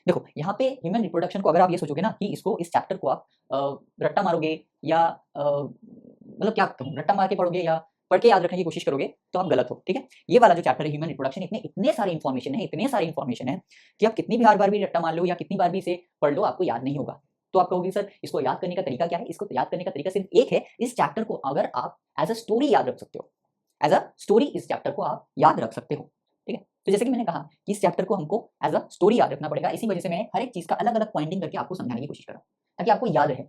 देखो यहाँ पे ह्यूमन रिप्रोडक्शन को अगर आप ये सोचोगे ना कि इसको इस चैप्टर को आप रट्टा मारोगे या मतलब क्या कहूँ, रट्टा मार के पढ़ोगे या पढ़ के याद रखने की कोशिश करोगे तो आप गलत हो, ठीक है। ये वाला जो चैप्टर है ह्यूमन रिप्रोडक्शन, इसमें इतने सारे इन्फॉर्मेशन है कि आप कितनी भी बार भी रट्टा मार लो या कितनी बार भी इसे पढ़ लो, आपको याद नहीं होगा। तो आप कहोगे सर इसको याद करने का तरीका क्या है? इसको याद करने का तरीका सिर्फ एक है, इस चैप्टर को अगर आप एज अ स्टोरी याद रख सकते हो, एज अ स्टोरी इस चैप्टर को आप याद रख सकते हो, ठीक है। तो जैसे कि मैंने कहा कि इस चैप्टर को हमको एज अ स्टोरी याद रखना पड़ेगा, इसी वजह से मैं हर एक चीज का अलग अलग पॉइंटिंग करके आपको समझाने की कोशिश कर रहा हूँ ताकि आपको याद रहे।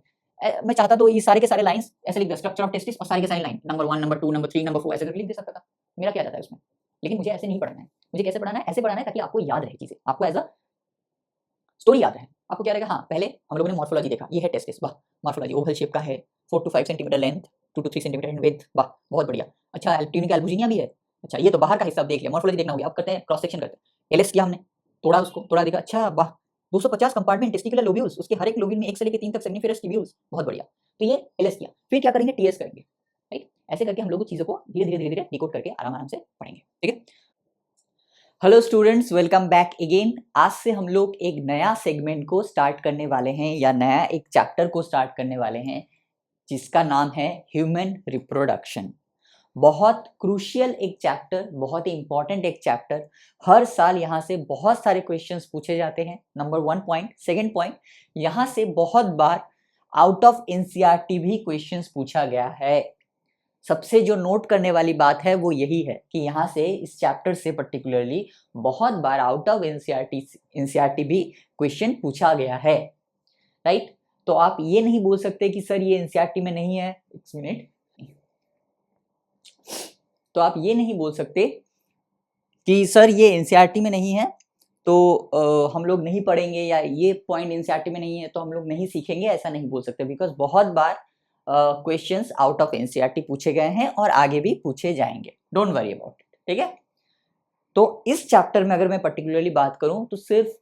मैं चाहता तो ये सारे के सारे लाइंस ऐसे लिख दे, स्ट्रक्चर ऑफ टेस्टिस और सारी के सारी line number 1 number 2 number 3 number 4 ऐसे करके लिख दे सकता था, मेरा क्या जाता है उसमें। लेकिन मुझे ऐसे नहीं पढ़ना है, मुझे कैसे पढ़ाना है? ऐसे पढ़ाना है ताकि आपको याद रहे चीजें, आपको एज अ स्टोरी याद रहे। आपको क्या रहेगा, हाँ पहले हम लोगों ने मॉर्फोलॉजी देखा, ये है टेस्टिस, वाह मॉर्फोलॉजी ओवल शेप का है, 4 to 5 centimetre length, 2 to 3 centimetre in width, वाह बहुत बढ़िया। अच्छा ट्यूनिक एल्बुजिनिया भी है, अच्छा ये तो बाहर का हिस्सा देख लिया, मॉर्फोलॉजी देखना हो गया। अब करते हैं क्रॉस सेक्शन करते हैं। एलएस किया हमने, तोड़ा उसको, तोड़ा देखा, अच्छा वाह 250 कंपार्टमेंट टेस्टिकुलर लोब्यूल्स, उसके हर एक लोब्यूल में 1 से लेकर 3 तक सेमिनिफेरस ट्यूब्यूल्स, बहुत बढ़िया। तो ये एलएस किया, फिर क्या करेंगे, टीएस करेंगे, राइट। ऐसे करके हम लोग चीजों को धीरे धीरे डिकोड करके आराम आराम से पढ़ेंगे, ठीक है। Hello students, welcome back again. आज से हम लोग एक नया सेगमेंट को स्टार्ट करने वाले हैं या नया एक चैप्टर को स्टार्ट करने वाले हैं जिसका नाम है ह्यूमन रिप्रोडक्शन। बहुत क्रूशियल एक चैप्टर, बहुत ही इंपॉर्टेंट एक चैप्टर। हर साल यहाँ से बहुत सारे क्वेश्चंस पूछे जाते हैं, नंबर 1 पॉइंट। सेकेंड पॉइंट, यहाँ से बहुत बार आउट ऑफ एनसीईआरटी भी क्वेश्चंस पूछा गया है। सबसे जो नोट करने वाली बात है वो यही है कि यहाँ से इस चैप्टर से पर्टिकुलरली बहुत बार आउट ऑफ एनसीईआरटी भी क्वेश्चन पूछा गया है, राइट। तो आप ये नहीं बोल सकते कि सर ये एनसीईआरटी में नहीं है, एक मिनट, तो आप ये नहीं बोल सकते कि सर ये एनसीईआरटी में नहीं है तो हम लोग नहीं पढ़ेंगे या ये पॉइंट एनसीईआरटी में नहीं है तो हम लोग नहीं सीखेंगे, ऐसा नहीं बोल सकते। बिकॉज बहुत बार क्वेश्चंस आउट ऑफ एनसीईआरटी पूछे गए हैं और आगे भी पूछे जाएंगे, डोंट वरी अबाउट इट, ठीक है। तो इस चैप्टर में अगर मैं पर्टिकुलरली बात करूं तो सिर्फ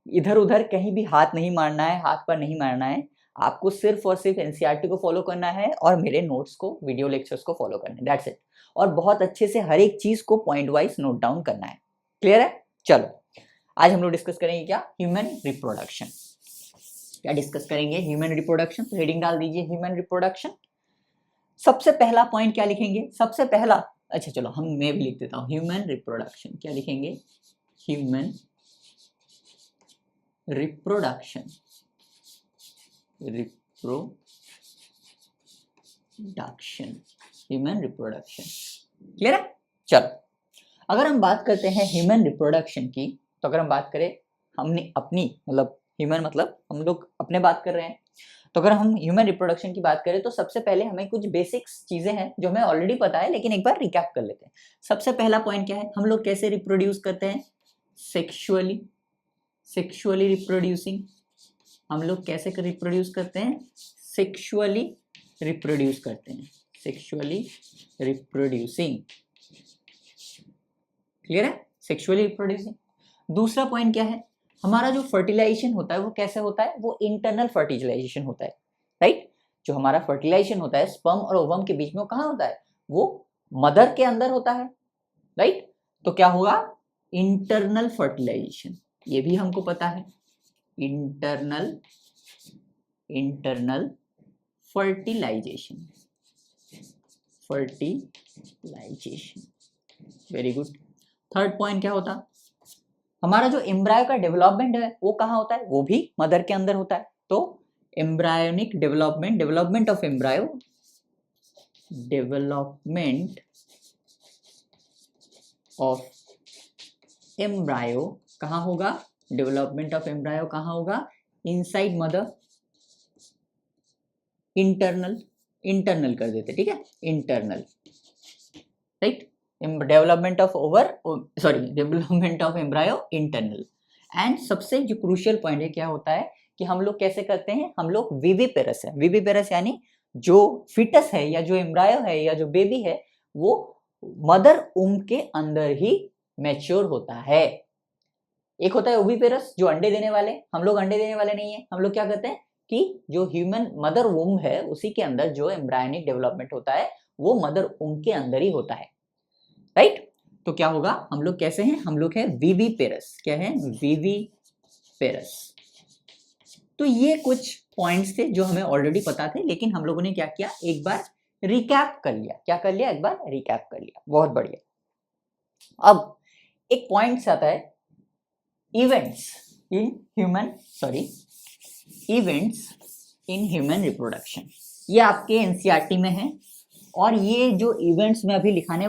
इधर उधर कहीं भी हाथ नहीं मारना है, हाथ पर नहीं मारना है, आपको सिर्फ और सिर्फ एनसीईआरटी को फॉलो करना है और मेरे नोट्स को, वीडियो लेक्चर्स को फॉलो करना है, दैट्स इट। और बहुत अच्छे से हर एक चीज को पॉइंट वाइज नोट डाउन करना है, क्लियर है। चलो आज हम लोग डिस्कस करेंगे क्या, ह्यूमन रिप्रोडक्शन। क्या डिस्कस करेंगे, ह्यूमन रिप्रोडक्शन। तो हेडिंग डाल दीजिए ह्यूमन रिप्रोडक्शन। सबसे पहला पॉइंट क्या लिखेंगे, सबसे पहला, अच्छा चलो मैं भी लिख देता हूं, ह्यूमन रिप्रोडक्शन। क्या लिखेंगे, human reproduction, human reproduction, clear है। चलो अगर हम बात करते हैं ह्यूमन रिप्रोडक्शन की, तो अगर हम बात करें हमने अपनी, मतलब ह्यूमन मतलब हम लोग अपने बात कर रहे हैं, तो अगर हम ह्यूमन रिप्रोडक्शन की बात करें तो सबसे पहले हमें कुछ बेसिक्स चीजें हैं जो हमें ऑलरेडी पता है, लेकिन एक बार रिकैप कर लेते हैं। सबसे पहला पॉइंट क्या है, हम लोग कैसे रिप्रोड्यूस करते हैं, सेक्सुअली, सेक्सुअली रिप्रोड्यूसिंग। हम लोग कैसे रिप्रोड्यूस करते हैं, सेक्सुअली रिप्रोड्यूस करते हैं, सेक्सुअली रिप्रोड्यूसिंग, क्लियर है, सेक्सुअली रिप्रोड्यूसिंग। दूसरा पॉइंट क्या है, हमारा जो फर्टिलाइजेशन होता है वो कैसे होता है, वो इंटरनल फर्टिलाइजेशन होता है, राइट। जो हमारा फर्टिलाइजेशन होता है स्पर्म और ओवम के बीच में, वो कहाँ होता है, वो मदर के अंदर होता है, राइट। तो क्या होगा, इंटरनल फर्टिलाइजेशन, ये भी हमको पता है, internal fertilisation, fertilisation, very good. Third point क्या होता, हमारा जो एम्ब्रायो का डेवलपमेंट है वो कहाँ होता है, वो भी मदर के अंदर होता है। तो embryonic development, development of embryo, development of embryo कहाँ होगा, डेवलपमेंट ऑफ एम्ब्रायो कहाँ होगा, इनसाइड मदर, इंटरनल, इंटरनल कर देते, ठीक है, internal, right. Development of development of embryo internal. And सबसे जो क्रूशियल पॉइंट है क्या होता है कि हम लोग कैसे करते हैं, हम लोग विविपेरस है, विविपेरस यानी जो फिटस है या जो एम्ब्रायो है या जो बेबी है वो मदर उम के अंदर ही मैच्योर होता है। एक होता है ओविपेरस जो अंडे देने वाले, हम लोग अंडे देने वाले नहीं है, हम लोग क्या करते हैं कि जो ह्यूमन मदर वूम है उसी के अंदर जो एम्ब्रायोनिक डेवलपमेंट होता है वो मदर उम के अंदर ही होता है, राइट। तो क्या होगा, हम लोग कैसे हैं, हम लोग है विविपेरस, क्या है, विविपेरस, पेरस। तो ये कुछ पॉइंट्स थे जो हमें ऑलरेडी पता थे, लेकिन हम लोगों ने क्या किया, एक बार रिकैप कर लिया। क्या कर लिया, एक बार रिकैप कर लिया। बहुत बढ़िया। अब एक पॉइंट आता है इवेंट्स इन ह्यूमन रिप्रोडक्शन। ये आपके एनसीईआरटी में है, और ये जो इवेंट्स मैं अभी लिखने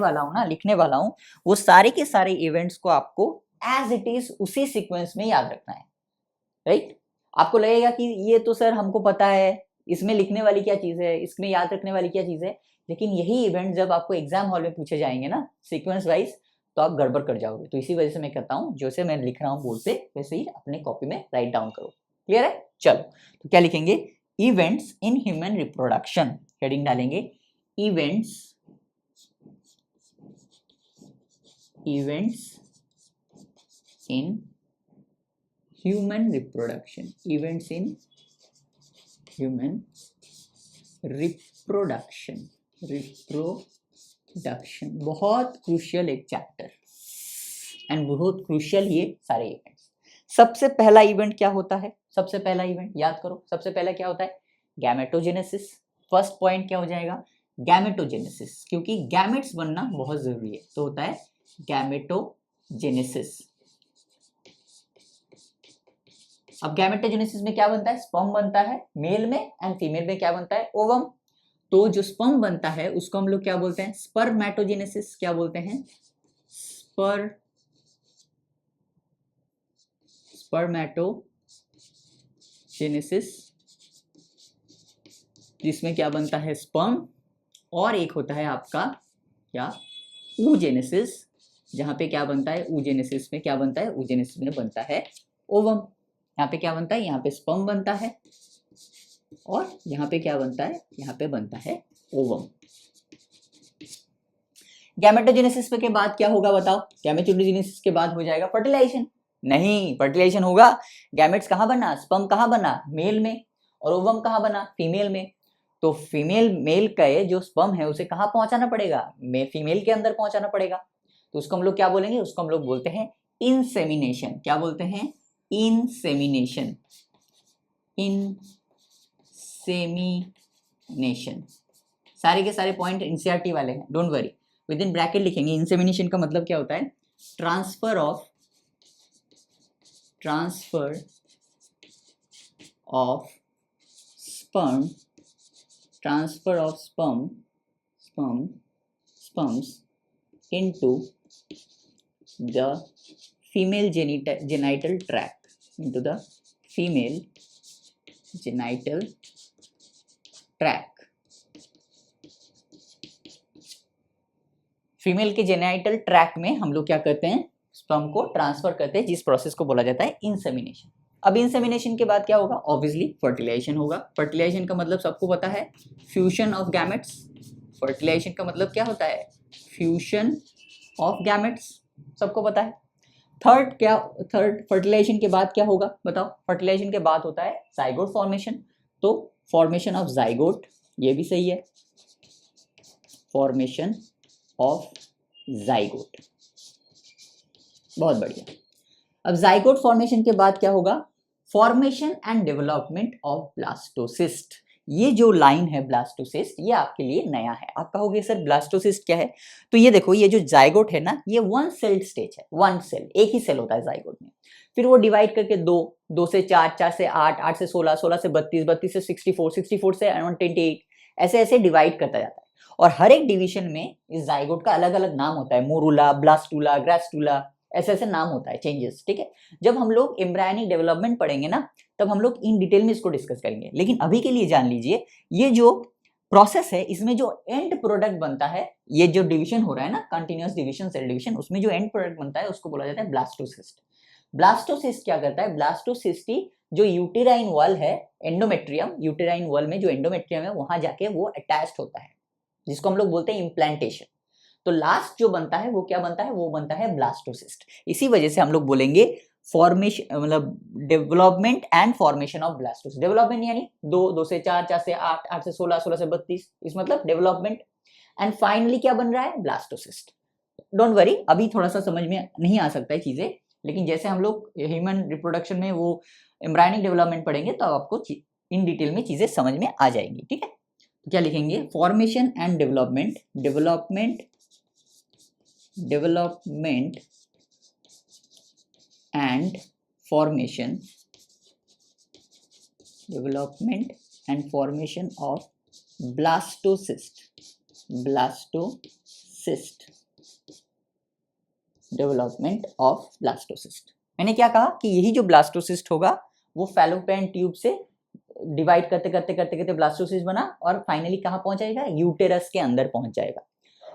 वाला हूँ वो सारे के सारे इवेंट्स को आपको एज इट इज उसी सीक्वेंस में याद रखना है, राइट। आपको लगेगा कि ये तो सर हमको पता है, इसमें लिखने वाली क्या चीज है, इसमें याद रखने वाली क्या चीज है, लेकिन यही इवेंट जब आपको एग्जाम हॉल में पूछे जाएंगे ना सीक्वेंस वाइज, तो आप गड़बड़ कर जाओगे। तो इसी वजह से मैं कहता हूँ जैसे मैं लिख रहा हूँ बोर्ड पे, वैसे ही अपने कॉपी में राइट डाउन करो। क्लियर है? चलो, तो क्या लिखेंगे, events in human reproduction, heading डालेंगे events in human reproduction, events in human reproduction. बहुत क्रूशियल एक चैप्टर एंड बहुत क्रूशियल ये सारे इवेंट्स। सबसे पहला इवेंट क्या होता है, सबसे पहला इवेंट याद करो, सबसे पहला क्या होता है, गैमेटोजेनेसिस। फर्स्ट पॉइंट क्या हो जाएगा, गैमेटोजेनेसिस, क्योंकि गैमेट्स बनना बहुत जरूरी है, तो होता है गैमेटोजेनेसिस। अब गैमेटोजेनेसिस में क्या बनता है, स्पर्म बनता है मेल में, एंड फीमेल में क्या बनता है, ओवम। तो जो स्पर्म बनता है उसको हम लोग क्या बोलते हैं, स्पर्मेटोजेनेसिस। क्या बोलते हैं, स्पर्मेटोजेनेसिस, जिसमें क्या बनता है, स्पर्म, और एक होता है आपका क्या, oogenesis, जहां पे क्या बनता है, oogenesis में क्या बनता है, oogenesis में बनता है ओवम। यहाँ पे क्या बनता है, यहाँ पे स्पर्म बनता है, और यहाँ पे क्या बनता है, यहाँ पे बनता है ओवम। गैमेटोजेनेसिस के बाद क्या होगा बताओ, गैमेटोजेनेसिस के बाद हो जाएगा फर्टिलाइजेशन। नहीं, फर्टिलाइजेशन होगा, गैमेट्स कहाँ बना, स्पर्म कहाँ बना, मेल में, और ओवम कहाँ बना, फीमेल में। तो फीमेल मेल का जो स्पर्म है उसे कहाँ पहुंचाना पड़ेगा, फीमेल के अंदर पहुंचाना पड़ेगा। तो उसको हम लोग क्या बोलेंगे, उसको हम लोग बोलते हैं इंसेमिनेशन। क्या बोलते हैं, इंसेमिनेशन। इंसेमिनेशन, सारे के सारे पॉइंट एनसीईआरटी वाले हैं, don't worry. With in bracket लिखेंगे। इंसेमिनेशन का मतलब क्या होता है, transfer of sperms into the female genital tract, female के जेनाइटल ट्रैक में हम लोग क्या करते हैं, स्पर्म को ट्रांसफर करते हैं, जिस प्रोसेस को बोला जाता है इंसेमिनेशन। अब इंसेमिनेशन के बाद क्या होगा, ऑब्वियसली फर्टिलाइजेशन होगा। फर्टिलाइजेशन का मतलब सबको पता है, फ्यूजन ऑफ गैमेट्स। फर्टिलाइजेशन का मतलब क्या होता है, फ्यूजन ऑफ गैमेट्स, सबको पता है। थर्ड फर्टिलाइजेशन के बाद क्या होगा बताओ, फर्टिलाइजेशन के बाद होता है जाइगोट फॉर्मेशन। तो फॉर्मेशन ऑफ जाइगोट, ये भी सही है, फॉर्मेशन ऑफ जाइगोट, बहुत बढ़िया। अब जाइगोट फॉर्मेशन के बाद क्या होगा, formation and development of blastocyst. ये जो लाइन है ब्लास्टोसिस्ट, ये आपके लिए नया है। आप कहोगे सर ब्लास्टोसिस्ट क्या है, तो ये देखो, ये जो जाइगोट है ना, ये वन सेल्ड स्टेज है, वन सेल, एक ही सेल होता है जाइगोट में। फिर वो डिवाइड करके दो से 4, 4 से 8, 8 से 16, 16 से 32, 32 से 64, 64 से 128, ऐसे ऐसे डिवाइड करता जाता है। और हर एक डिवीजन में इस जाइगोट का अलग अलग नाम होता है, मोरूला, ब्लास्टूला, ग्रास्टूला, ऐसे ऐसे नाम होता है, चेंजेस, ठीक है। जब हम लोग एम्ब्रायनिक डेवलपमेंट पढ़ेंगे ना, तब हम लोग इन डिटेल में इसको डिस्कस करेंगे। लेकिन अभी के लिए जान लीजिए, ये जो प्रोसेस है, इसमें जो एंड प्रोडक्ट बनता है, ये जो डिवीजन हो रहा है ना, कंटिन्यूअस डिवीजन, सेल डिवीजन, उसमें जो एंड प्रोडक्ट बनता है उसको बोला जाता है ब्लास्टोसिस्ट। ब्लास्टोसिस्ट क्या करता है, ब्लास्टोसिस्ट ही जो यूटेराइन वॉल है, एंडोमेट्रियम, यूटेराइन वॉल में जो एंडोमेट्रियम है वहां जाके वो अटैच्ड होता है, जिसको हम लोग बोलते हैं इम्प्लांटेशन। तो लास्ट जो बनता है वो क्या बनता है, वो बनता है ब्लास्टोसिस्ट। इसी वजह से हम लोग बोलेंगे फॉर्मेशन, मतलब development and formation of blastocyst. Development यानी 2 से 4, 4 से 8, 8 से 16, 16 से 32, इस मतलब डेवलपमेंट। एंड फाइनली क्या बन रहा है, ब्लास्टोसिस्ट। डोंट वरी, अभी थोड़ा सा समझ में नहीं आ सकता है चीजें, लेकिन जैसे हम लोग ह्यूमन रिप्रोडक्शन में वो एम्ब्रायनिक डेवलपमेंट पढ़ेंगे तो आपको इन डिटेल में चीजें समझ में आ जाएंगी, ठीक है। तो क्या लिखेंगे, formation and development, development and formation, development and formation of blastocyst, development of blastocyst. मैंने क्या कहा कि यही जो ब्लास्टोसिस्ट होगा वो फैलोपियन ट्यूब से डिवाइड करते करते करते करते ब्लास्टोसिस्ट बना और फाइनली कहाँ पहुंच जाएगा, यूटेरस के अंदर पहुंच जाएगा।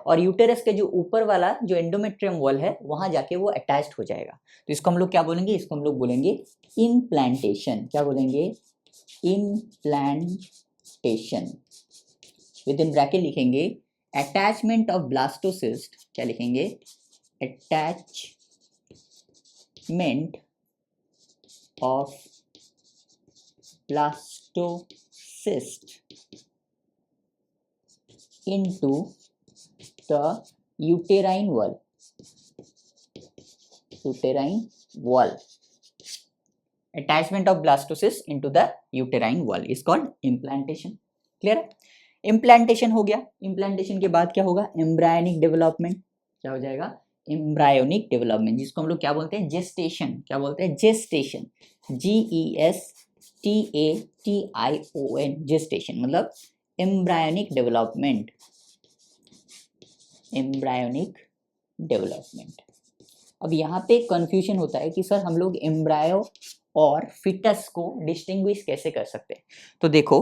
और यूटेरस के जो ऊपर वाला जो एंडोमेट्रियम वॉल है वहां जाके वो अटैच्ड हो जाएगा। तो इसको हम लोग क्या बोलेंगे, इसको हम लोग बोलेंगे इम्प्लांटेशन। क्या बोलेंगे, इम्प्लांटेशन। विद इन ब्रैकेट लिखेंगे अटैचमेंट ऑफ ब्लास्टोसिस्ट, क्या लिखेंगे, attachment of blastocyst into the uterine wall, attachment of blastocyst into the uterine wall is called implantation। Clear है, इम्प्लांटेशन हो गया। इम्प्लांटेशन के बाद क्या होगा, एम्ब्रायोनिक डेवलपमेंट। क्या हो जाएगा, एम्ब्रायोनिक डेवलपमेंट, जिसको हम लोग क्या बोलते हैं, जेस्टेशन। क्या बोलते हैं, जेस्टेशन, GESTATION, जेस्टेशन मतलब एम्ब्रायोनिक डेवलपमेंट, एम्ब्रायोनिक डेवलपमेंट। अब यहाँ पे कंफ्यूजन होता है कि सर हम लोग एम्ब्रायो और फिटस को डिस्टिंग्विश कैसे कर सकते हैं। तो देखो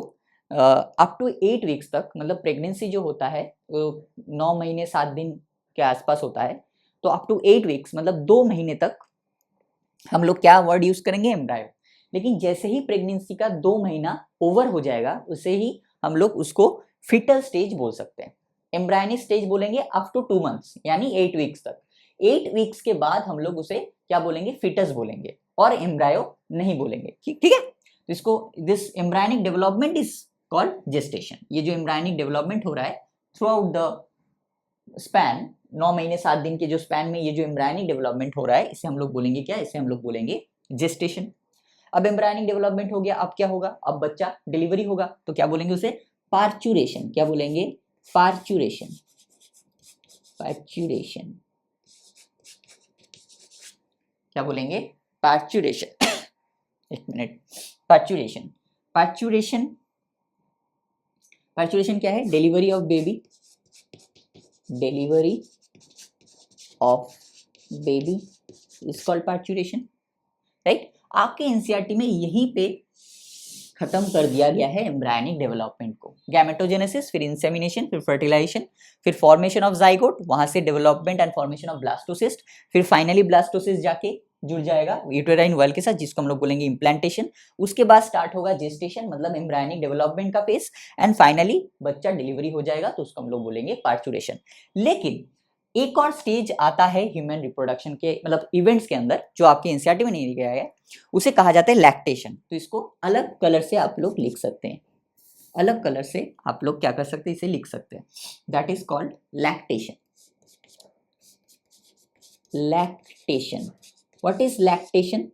अप टू 8 वीक्स तक, मतलब प्रेगनेंसी जो होता है 9 महीने 7 दिन के आसपास होता है, तो अप टू 8 वीक्स मतलब 2 महीने तक हम लोग क्या वर्ड यूज करेंगे, एम्ब्रायो। लेकिन जैसे ही प्रेगनेंसी का 2 महीना ओवर हो जाएगा उसे ही हम लोग उसको फिटल स्टेज बोल सकते हैं। एम्ब्रायनिक स्टेज बोलेंगे अप टू 2 मंथ्स यानी 8 वीक्स तक। 8 वीक्स के बाद हम लोग उसे क्या बोलेंगे, फिटस बोलेंगे और एम्ब्रायो नहीं बोलेंगे। ठीक है, तो इसको this embryonic development is called gestation. ये जो एम्ब्रायनिक डेवलपमेंट हो रहा है थ्रू आउट द स्पैन, 9 महीने 7 दिन के जो स्पैन में ये जो एम्ब्रायनिक डेवलपमेंट हो रहा है, इसे हम लोग बोलेंगे क्या, इसे हम लोग बोलेंगे जेस्टेशन। अब एम्ब्रायनिक डेवलपमेंट हो गया, अब क्या होगा, अब बच्चा डिलीवरी होगा, तो क्या बोलेंगे उसे, पार्चुरेशन। क्या बोलेंगे, पार्चुरेशन, पार्चुरेशन। क्या बोलेंगे, पार्चुरेशन। एक मिनट, पार्चुरेशन, पार्चुरेशन, पार्चुरेशन क्या है, delivery of baby, delivery of baby is called parturition, right. आपके एनसीईआरटी में यहीं पे खत्म कर दिया गया है एम्ब्रायनिक डेवलपमेंट को। गैमेटोजेनेसिस, फिर इंसेमिनेशन, फिर फर्टिलाइजेशन, फिर फॉर्मेशन ऑफ जाइगोट, वहां से development and formation of blastocyst, फिर फाइनली ब्लास्टोसिस्ट जाके जुड़ जाएगा यूटेराइन वॉल के साथ, जिसको हम लोग बोलेंगे इम्प्लांटेशन। उसके बाद स्टार्ट होगा जेस्टेशन मतलब एम्ब्रायनिक डेवलपमेंट का फेस, एंड फाइनली बच्चा डिलीवरी हो जाएगा तो उसको हम लोग बोलेंगे पार्चुरेशन। लेकिन एक और स्टेज आता है ह्यूमन रिप्रोडक्शन के मतलब इवेंट्स के अंदर, जो आपके एनसीईआरटी में नहीं लिखा गया है, उसे कहा जाता है लैक्टेशन। तो इसको अलग कलर से आप लोग लिख सकते हैं, अलग कलर से आप लोग क्या कर सकते हैं, इसे लिख सकते हैं, that is called lactation, lactation. What is lactation,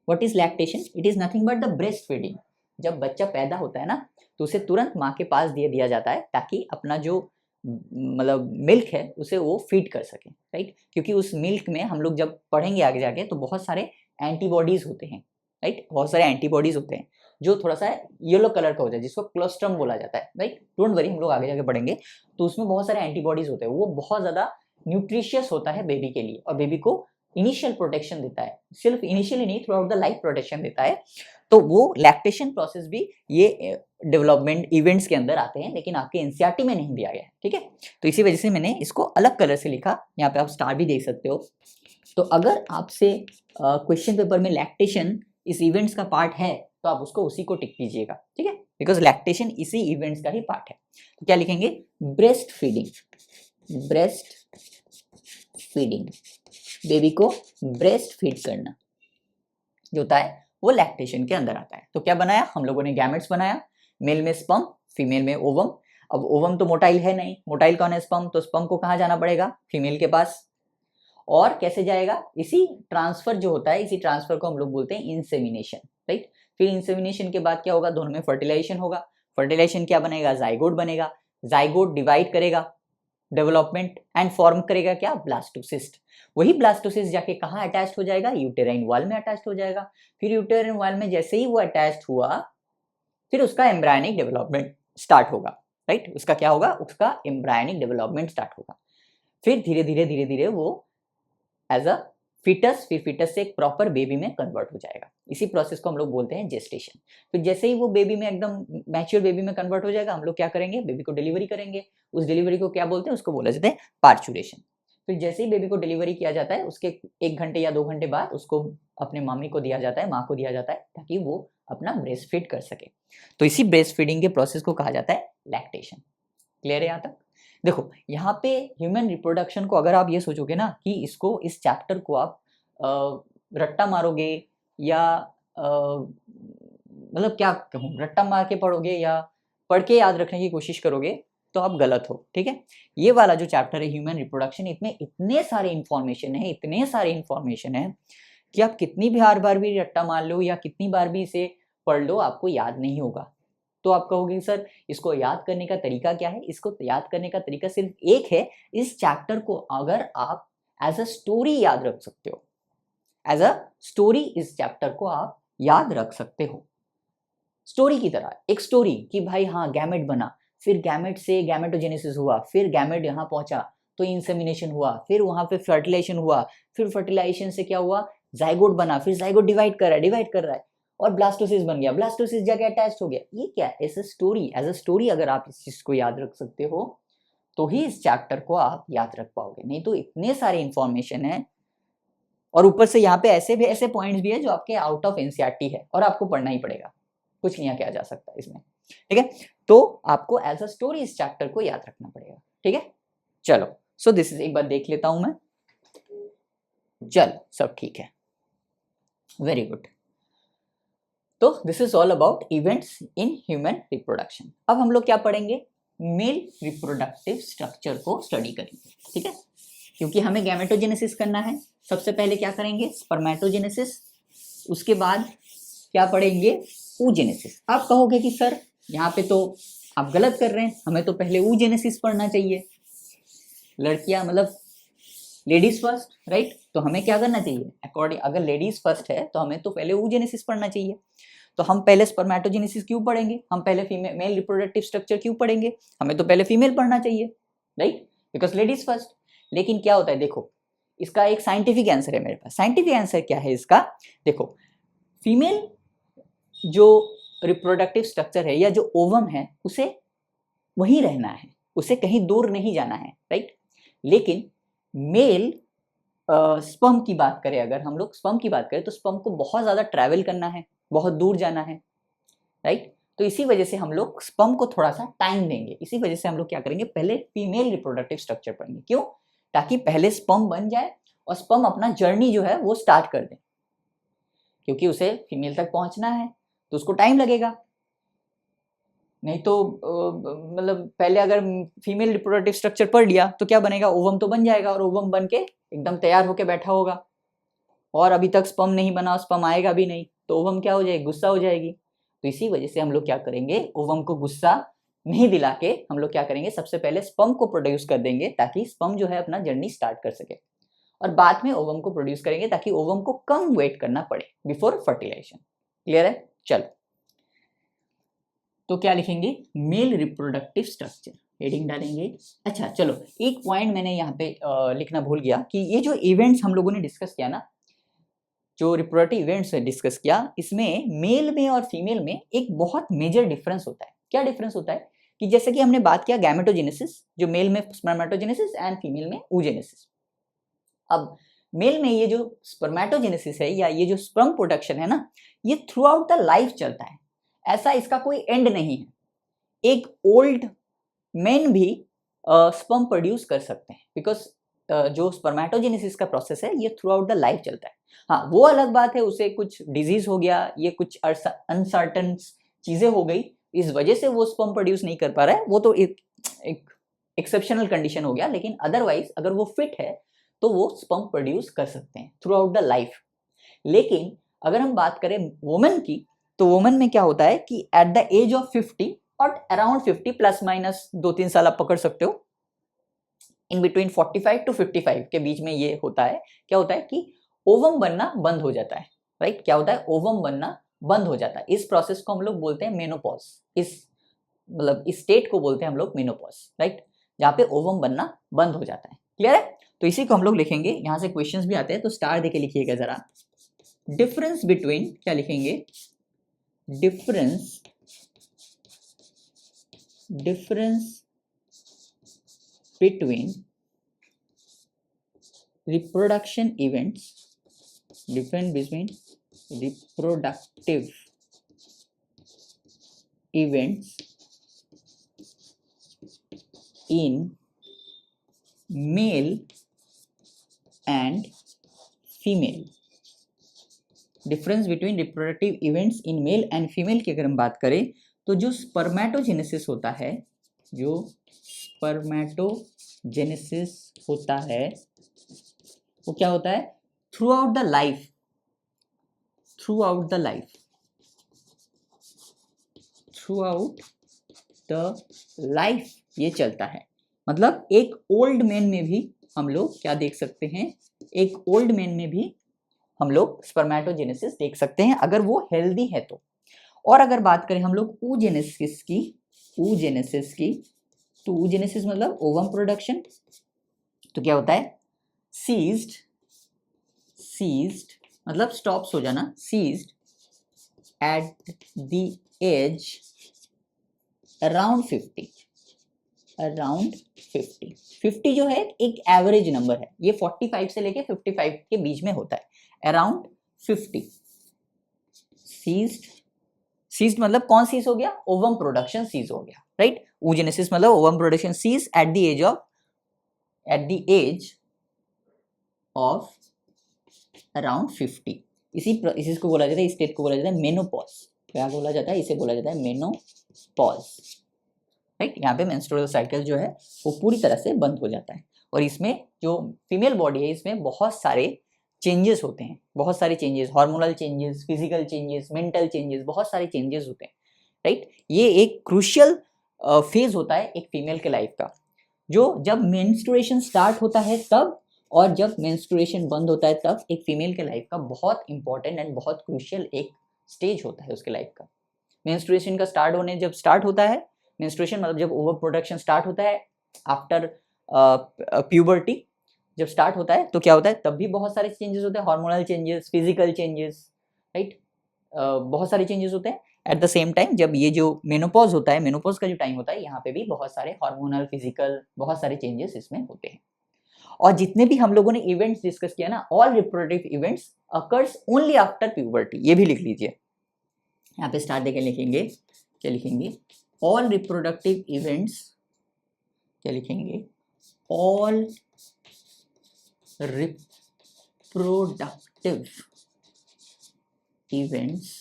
what is lactation, it is nothing but the breast feeding. जब बच्चा पैदा होता है ना तो उसे तुरंत माँ के पास दे दिया जाता है ताकि अपना जो मतलब मिल्क है उसे वो फीड कर सके, राइट। क्योंकि उस मिल्क में हम लोग जब पढ़ेंगे आगे जाके तो बहुत सारे एंटीबॉडीज होते हैं, राइट, बहुत सारे एंटीबॉडीज होते हैं जो थोड़ा सा येलो कलर का होता है, जिसको क्लोस्ट्रम बोला जाता है, राइट। डोंट वरी, हम लोग आगे जाके पढ़ेंगे। तो उसमें बहुत सारे एंटीबॉडीज होते हैं, वो बहुत ज्यादा न्यूट्रिशियस होता है बेबी के लिए और बेबी को इनिशियल प्रोटेक्शन देता है, सिर्फ इनिशियली नहीं, through out the life protection देता है। तो वो लैक्टेशन प्रोसेस भी ये डेवलपमेंट इवेंट्स के अंदर आते हैं, लेकिन आपके एनसीईआरटी में नहीं दिया गया है, ठीक है। तो इसी वजह से मैंने इसको अलग कलर से लिखा, यहाँ पे आप स्टार भी देख सकते हो। तो अगर आपसे क्वेश्चन पेपर में लैक्टेशन इस इवेंट्स का पार्ट है तो आप उसको उसी को टिक कीजिएगा, ठीक है, बिकॉज लैक्टेशन इसी इवेंट्स का ही पार्ट है। तो क्या लिखेंगे, breast feeding, breast feeding, baby को ब्रेस्ट फीड करना जो होता है वो लैक्टेशन के अंदर आता है। तो क्या बनाया हम लोगों ने, गैमेट्स बनाया, मेल में स्पर्म, फीमेल में ओवम। अब ओवम तो मोटाइल है नहीं, मोटाइल कौन है, स्पर्म, तो स्पर्म को कहाँ जाना पड़ेगा, फीमेल के पास। और कैसे जाएगा, इसी ट्रांसफर जो होता है, इसी ट्रांसफर को हम लोग बोलते हैं इंसेमिनेशन, राइट। फिर इंसेमिनेशन के बाद क्या होगा, दोनों में फर्टिलाइजेशन होगा, फर्टिलाइजेशन क्या बनेगा, जाइगोट बनेगा, जाइगोट डिवाइड करेगा, डेवलपमेंट एंड फॉर्म करेगा क्या, ब्लास्टोसिस्ट। वही ब्लास्टोसिस्ट जाके कहाँ अटैच हो जाएगा, यूटेराइन वॉल में अटैच हो जाएगा। फिर यूटेराइन वॉल में जैसे ही वो अटैच हुआ, फिर उसका एम्ब्रायनिक डेवलपमेंट स्टार्ट होगा, राइट। उसका क्या होगा, उसका एम्ब्रायनिक डेवलपमेंट स्टार्ट होगा। फिर धीरे धीरे वो एज अ फिटस, फिर फिटस से एक प्रॉपर बेबी में कन्वर्ट हो जाएगा। इसी प्रोसेस को हम लोग बोलते हैं जेस्टेशन। फिर जैसे ही वो बेबी में एकदम मैच्योर बेबी में कन्वर्ट हो जाएगा, हम लोग क्या करेंगे, बेबी को डिलीवरी करेंगे। उस डिलीवरी को क्या बोलते हैं, उसको बोला जाता है पार्चुरेशन। फिर जैसे ही बेबी को डिलीवरी किया जाता है, उसके 1 घंटे या 2 घंटे बाद उसको अपने मम्मी को दिया जाता है, माँ को दिया जाता है, ताकि वो अपना ब्रेस्ट फीड कर सके। तो इसी ब्रेस्ट फीडिंग के प्रोसेस को कहा जाता है लैक्टेशन। क्लियर है यहाँ तक। देखो यहाँ पे ह्यूमन रिप्रोडक्शन को अगर आप ये सोचोगे ना कि इसको, इस चैप्टर को आप रट्टा मारोगे या मतलब क्या कहूँ, रट्टा मार के पढ़ोगे या पढ़ के याद रखने की कोशिश करोगे, तो आप गलत हो, ठीक है। ये वाला जो चैप्टर है ह्यूमन रिप्रोडक्शन, इसमें इतने सारे इंफॉर्मेशन है, इतने सारे इंफॉर्मेशन है कि आप कितनी भी बार भी रट्टा मार लो या कितनी बार भी इसे पढ़ लो, आपको याद नहीं होगा। तो आप कहोगे सर इसको याद करने का तरीका क्या है, इसको याद करने का तरीका सिर्फ एक है। इस चैप्टर को अगर आप एज अ स्टोरी याद रख सकते हो, एज अ स्टोरी इस चैप्टर को आप याद रख सकते हो, स्टोरी की तरह। एक स्टोरी कि भाई हाँ गैमेट बना, फिर गैमेट से गैमेटोजेनेसिस हुआ, फिर गैमेट यहाँ पहुंचा तो इंसेमिनेशन हुआ, फिर वहां पे फर्टिलाइजेशन हुआ, फिर फर्टिलाइजेशन से क्या हुआ, जाइगोट बना, फिर जाइगोट डिवाइड कर रहा है और ब्लास्टोसिस बन गया, ब्लास्टोसिस जाके अटैच हो गया। ये क्या है, एज अ स्टोरी अगर आप इस चीज को याद रख सकते हो तो ही इस चैप्टर को आप याद रख पाओगे, नहीं तो इतने सारे इंफॉर्मेशन है। और ऊपर से यहाँ पे ऐसे पॉइंट्स भी है जो आपके आउट ऑफ एनसीईआरटी है और आपको पढ़ना ही पड़ेगा, कुछ नहीं किया जा सकता इसमें, ठीक है। तो आपको एज अ स्टोरी इस चैप्टर को याद रखना पड़ेगा, ठीक है। चलो सो दिस इज, एक बार देख लेता हूं मैं, चलो सब ठीक है, वेरी गुड। तो this is all about events in human reproduction. अब हम लोग क्या पढ़ेंगे, मेल रिप्रोडक्टिव स्ट्रक्चर को स्टडी करेंगे, ठीक है। क्योंकि हमें गैमेटोजेनेसिस करना है, सबसे पहले क्या करेंगे, स्पर्मेटोजेनेसिस, उसके बाद क्या पढ़ेंगे, oogenesis। आप कहोगे कि सर यहाँ पे तो आप गलत कर रहे हैं, हमें तो पहले oogenesis पढ़ना चाहिए, लड़कियां मतलब लेडीज फर्स्ट, राइट। तो हमें क्या करना चाहिए, अकॉर्डिंग अगर लेडीज फर्स्ट है तो हमें तो पहले oogenesis पढ़ना चाहिए। तो हम पहले स्पर्मेटोजेनेसिस क्यों पढ़ेंगे, हम पहले फीमेल मेल रिप्रोडक्टिव स्ट्रक्चर क्यों पढ़ेंगे, हमें तो पहले फीमेल पढ़ना चाहिए, राइट, बिकॉज लेडीज फर्स्ट। लेकिन क्या होता है, देखो इसका एक साइंटिफिक आंसर है मेरे पास। साइंटिफिक आंसर क्या है इसका, देखो फीमेल जो रिप्रोडक्टिव स्ट्रक्चर है या जो ओवम है उसे वहीं रहना है, उसे कहीं दूर नहीं जाना है, राइट। लेकिन मेल स्पर्म की बात करें, अगर हम लोग स्पर्म की बात करें तो स्पर्म को बहुत ज़्यादा ट्रैवल करना है, बहुत दूर जाना है, राइट। तो इसी वजह से हम लोग स्पर्म को थोड़ा सा टाइम देंगे, इसी वजह से हम लोग क्या करेंगे, पहले फीमेल रिप्रोडक्टिव स्ट्रक्चर पढ़ेंगे। क्यों, ताकि पहले स्पर्म बन जाए और स्पर्म अपना जर्नी जो है वो स्टार्ट कर दे, क्योंकि उसे फीमेल तक पहुंचना है तो उसको टाइम लगेगा। नहीं तो मतलब पहले अगर फीमेल रिप्रोडक्टिव स्ट्रक्चर पढ़ लिया तो क्या बनेगा, ओवम तो बन जाएगा और ओवम बन के एकदम तैयार होके बैठा होगा और अभी तक स्पर्म नहीं बना, स्पर्म आएगा भी नहीं, तो ओवम क्या हो जाएगी, गुस्सा हो जाएगी। तो इसी वजह से हम लोग क्या करेंगे, ओवम को गुस्सा नहीं दिला के हम लोग क्या करेंगे, सबसे पहले स्पर्म को प्रोड्यूस कर देंगे ताकि स्पर्म जो है अपना जर्नी स्टार्ट कर सके, और बाद में ओवम को प्रोड्यूस करेंगे ताकि ओवम को कम वेट करना पड़े बिफोर फर्टिलाइजेशन। क्लियर है, चलो तो क्या लिखेंगे, मेल रिप्रोडक्टिव स्ट्रक्चर, हेडिंग डालेंगे। अच्छा चलो एक पॉइंट मैंने यहाँ पे लिखना भूल गया कि ये जो इवेंट्स हम लोगों ने डिस्कस किया ना, जो रिप्रोडक्टिव इवेंट्स डिस्कस किया, इसमें मेल में और फीमेल में एक बहुत मेजर डिफरेंस होता है। क्या डिफरेंस होता है कि जैसे कि हमने बात किया गैमेटोजेनेसिस, जो मेल में स्पर्मेटोजेनेसिस एंड फीमेल में oogenesis। अब मेल में ये जो स्पर्मेटोजेनेसिस है या ये जो स्पर्म प्रोडक्शन है ना, ये थ्रू आउट द लाइफ चलता है, ऐसा इसका कोई एंड नहीं है। एक ओल्ड मैन भी स्पर्म प्रोड्यूस कर सकते हैं, बिकॉज जो स्पर्मेटोजेनेसिस का प्रोसेस है ये थ्रू आउट द लाइफ चलता है। हाँ वो अलग बात है, उसे कुछ डिजीज हो गया, ये कुछ अनसर्टन चीजें हो गई, इस वजह से वो स्पर्म प्रोड्यूस नहीं कर पा रहा है, वो तो एक एक्सेप्शनल कंडीशन हो गया। लेकिन अदरवाइज अगर वो फिट है तो वो स्पर्म प्रोड्यूस कर सकते हैं थ्रू आउट द लाइफ। लेकिन अगर हम बात करें वुमेन की, तो वुमेन में क्या होता है कि एट द एज ऑफ 50 और अराउंड 50 प्लस माइनस 2-3 साल आप पकड़ सकते हो, इन बिटवीन 45 टू 55 के बीच में ये होता है, क्या होता है कि ओवम बनना बंद हो जाता है, राइट। क्या होता है, ओवम बनना बंद हो जाता है। इस प्रोसेस को हम लोग बोलते हैं मेनोपॉज। इस मतलब इस स्टेट को बोलते हैं हम लोग मेनोपॉज, राइट, जहाँ पे ओवम बनना बंद हो जाता है। क्लियर है? तो इसी को हम लोग लिखेंगे, यहाँ से क्वेश्चंस भी आते हैं, तो स्टार देके लिखिएगा जरा। डिफरेंस बिटवीन, क्या लिखेंगे, difference between reproduction events, difference between reproductive events in male and female। Difference between reproductive events in male and female की अगर हम बात करें, तो जो स्पर्मेटोजेनेसिस होता है, जो स्पर्मेटोजेनेसिस होता है वो क्या होता है, through out the life, through out the life ये चलता है। मतलब एक ओल्ड मैन में भी हम लोग क्या देख सकते हैं, एक ओल्ड मैन में भी हम लोग स्पर्मेटोजेनेसिस देख सकते हैं अगर वो हेल्दी है तो। और अगर बात करें हम लोग oogenesis की, तो oogenesis मतलब ओवम प्रोडक्शन, तो क्या होता है, सीज्ड मतलब स्टॉप्स हो जाना, ceased at the age around 50 जो है एक एवरेज नंबर है, ये 45 से लेके 55 के बीच में होता है, अराउंड 50। सीज्ड मतलब कौन सीज हो गया, ओवम प्रोडक्शन सीज हो गया, राइट। oogenesis मतलब ovum production cease at the age of around 50। इसी को बोला जाता है, इस स्टेट को बोला जाता है मेनोपॉज। क्या बोला जाता है, इसे बोला जाता है मेनोपॉज, राइट। यहाँ पे मेंस्ट्रुअल साइकिल जो है वो पूरी तरह से बंद हो जाता है। और इसमें जो फीमेल बॉडी है, इसमें बहुत सारे चेंजेस होते हैं, बहुत सारे changes, hormonal changes, physical changes, mental changes, बहुत सारे चेंजेस होते हैं, राइट। ये एक क्रूशियल फेज होता है एक फीमेल के लाइफ का, जो जब मेंस्ट्रुएशन स्टार्ट होता है तब, और जब मेंस्ट्रुएशन बंद होता है तब, एक फीमेल के लाइफ का बहुत इंपॉर्टेंट एंड बहुत क्रूशियल एक स्टेज होता है उसके लाइफ का। मेंस्ट्रुएशन का स्टार्ट होने जब स्टार्ट होता है, मेंस्ट्रुएशन मतलब जब ओवर प्रोडक्शन स्टार्ट होता है आफ्टर प्यूबर्टी, जब स्टार्ट होता है तो क्या होता है, तब भी बहुत सारे चेंजेस होते हैं, hormonal changes, physical changes, right, बहुत सारे चेंजेस होते हैं। एट द सेम टाइम जब ये जो मेनोपॉज होता है, मेनोपॉज का जो टाइम होता है, यहाँ पे भी बहुत सारे हार्मोनल, फिजिकल, बहुत सारे चेंजेस इसमें होते हैं। और जितने भी हम लोगों ने इवेंट्स डिस्कस किया ना, all reproductive events occurs only after puberty, ये भी लिख लीजिए। यहाँ पे स्टार्ट देके लिखेंगे, क्या लिखेंगे, ऑल रिप्रोडक्टिव इवेंट्स, क्या लिखेंगे, all reproductive events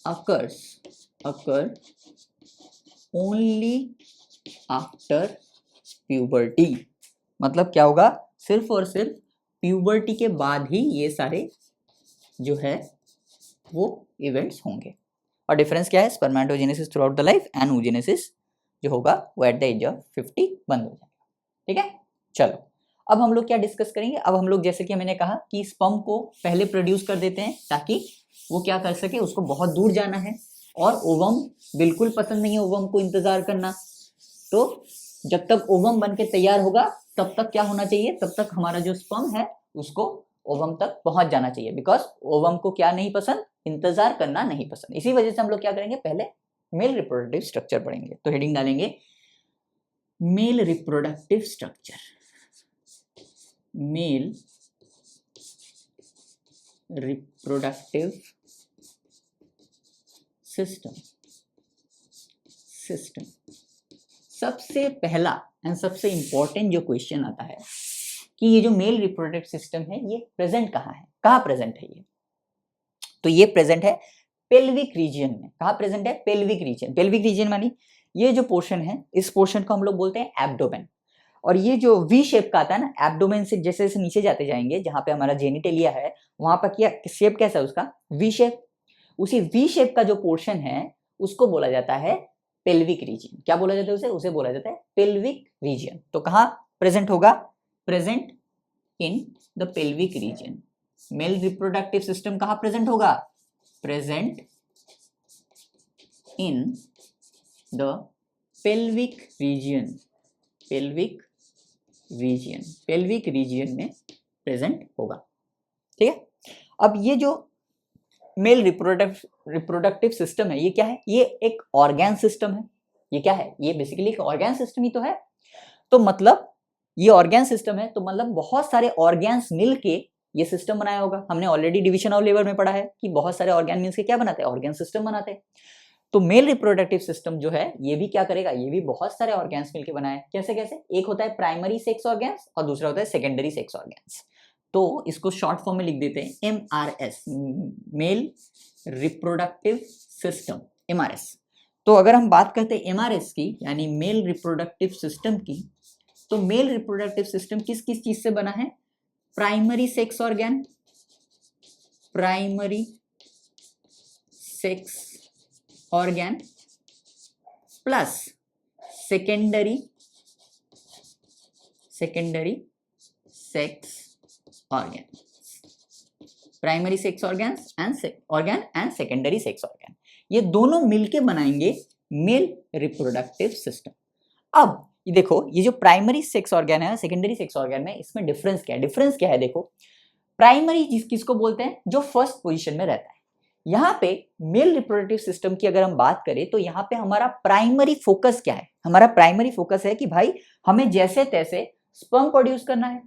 occur only after puberty। मतलब क्या होगा, सिर्फ और सिर्फ प्यूबर्टी के बाद ही ये सारे जो है वो इवेंट्स होंगे। और डिफरेंस क्या है, spermatogenesis through out the life and oogenesis जो होगा वो एट द एज ऑफ 50 बंद हो जाएगा, ठीक है। चलो अब हम लोग क्या डिस्कस करेंगे, अब हम लोग जैसे कि मैंने कहा कि स्पर्म को पहले प्रोड्यूस कर देते हैं ताकि वो क्या कर सके, उसको बहुत दूर जाना है, और ओवम बिल्कुल पसंद नहीं है ओवम को इंतजार करना। तो जब तक ओवम बन के तैयार होगा तब तक क्या होना चाहिए, तब तक हमारा जो स्पर्म है उसको ओवम तक पहुंच जाना चाहिए, बिकॉज ओवम को क्या नहीं पसंद, इंतजार करना नहीं पसंद। इसी वजह से हम लोग क्या करेंगे, पहले मेल रिप्रोडक्टिव स्ट्रक्चर पढ़ेंगे। तो हेडिंग डालेंगे male reproductive structure, male reproductive system. सबसे पहला एंड सबसे इंपॉर्टेंट जो क्वेश्चन आता है कि ये जो मेल रिप्रोडक्टिव सिस्टम है ये प्रेजेंट कहाँ है, कहाँ प्रेजेंट है ये, तो ये प्रेजेंट है पेल्विक रीजन में। कहाँ प्रेजेंट है, पेल्विक रीजन। पेल्विक रीजन मानी ये जो पोर्शन है, इस पोर्शन को हम लोग बोलते हैं एब्डोमेन। और ये जो वी शेप का आता है ना, एब्डोमेन से जैसे जैसे नीचे जाते जाएंगे, जहां पे हमारा जेनिटेलिया है वहां पर क्या शेप कैसा है उसका, वी शेप। उसी वी शेप का जो पोर्शन है उसको बोला जाता है पेल्विक रीजन। क्या बोला जाता है उसे, उसे बोला जाता है पेल्विक रीजन। तो कहाँ प्रेजेंट होगा, present in the pelvic region. Male reproductive system कहाँ प्रेजेंट होगा, present in the pelvic region, pelvic region, pelvic region में प्रेजेंट होगा। ठीक है, अब ये जो मेल रिप्रोडक्टिव सिस्टम है ये क्या है, ये एक ऑर्गेन सिस्टम है। ये क्या है, ये बेसिकली एक ऑर्गेन सिस्टम ही तो है। तो मतलब ये ऑर्गेन सिस्टम है, तो मतलब बहुत सारे ऑर्गेन्स मिलके ये सिस्टम बनाया होगा। हमने ऑलरेडी डिवीजन ऑफ लेबर में पढ़ा है कि बहुत सारे ऑर्गेन मिलके क्या बनाते हैं, ऑर्गेन सिस्टम बनाते हैं। तो मेल रिप्रोडक्टिव सिस्टम जो है ये भी क्या करेगा, ये भी बहुत सारे ऑर्गेन्स मिलके बनाए। कैसे कैसे, एक होता है प्राइमरी सेक्स ऑर्गेन्स और दूसरा होता है सेकेंडरी सेक्स ऑर्गेन्स। तो इसको शॉर्ट फॉर्म में लिख देते हैं MRS, male reproductive system, MRS। तो अगर हम बात करते हैं MRS की, यानी मेल रिप्रोडक्टिव सिस्टम की, तो मेल रिप्रोडक्टिव सिस्टम किस किस चीज से बना है, primary sex organ, primary sex organ plus secondary sex organ, primary sex organs and secondary sex organ, ये दोनों मिलके बनाएंगे मेल रिप्रोडक्टिव सिस्टम। अब ये देखो, ये जो प्राइमरी सेक्स ऑर्गेन है, सेकेंडरी सेक्स ऑर्गेन में, इसमें डिफरेंस क्या है, डिफरेंस क्या है देखो। प्राइमरी किसको बोलते हैं, जो फर्स्ट पोजीशन में रहता है। यहाँ पे मेल रिप्रोडक्टिव सिस्टम की अगर हम बात करें तो यहाँ पे हमारा प्राइमरी फोकस क्या है, हमारा प्राइमरी फोकस है कि भाई हमें जैसे तैसे स्पर्म प्रोड्यूस करना है।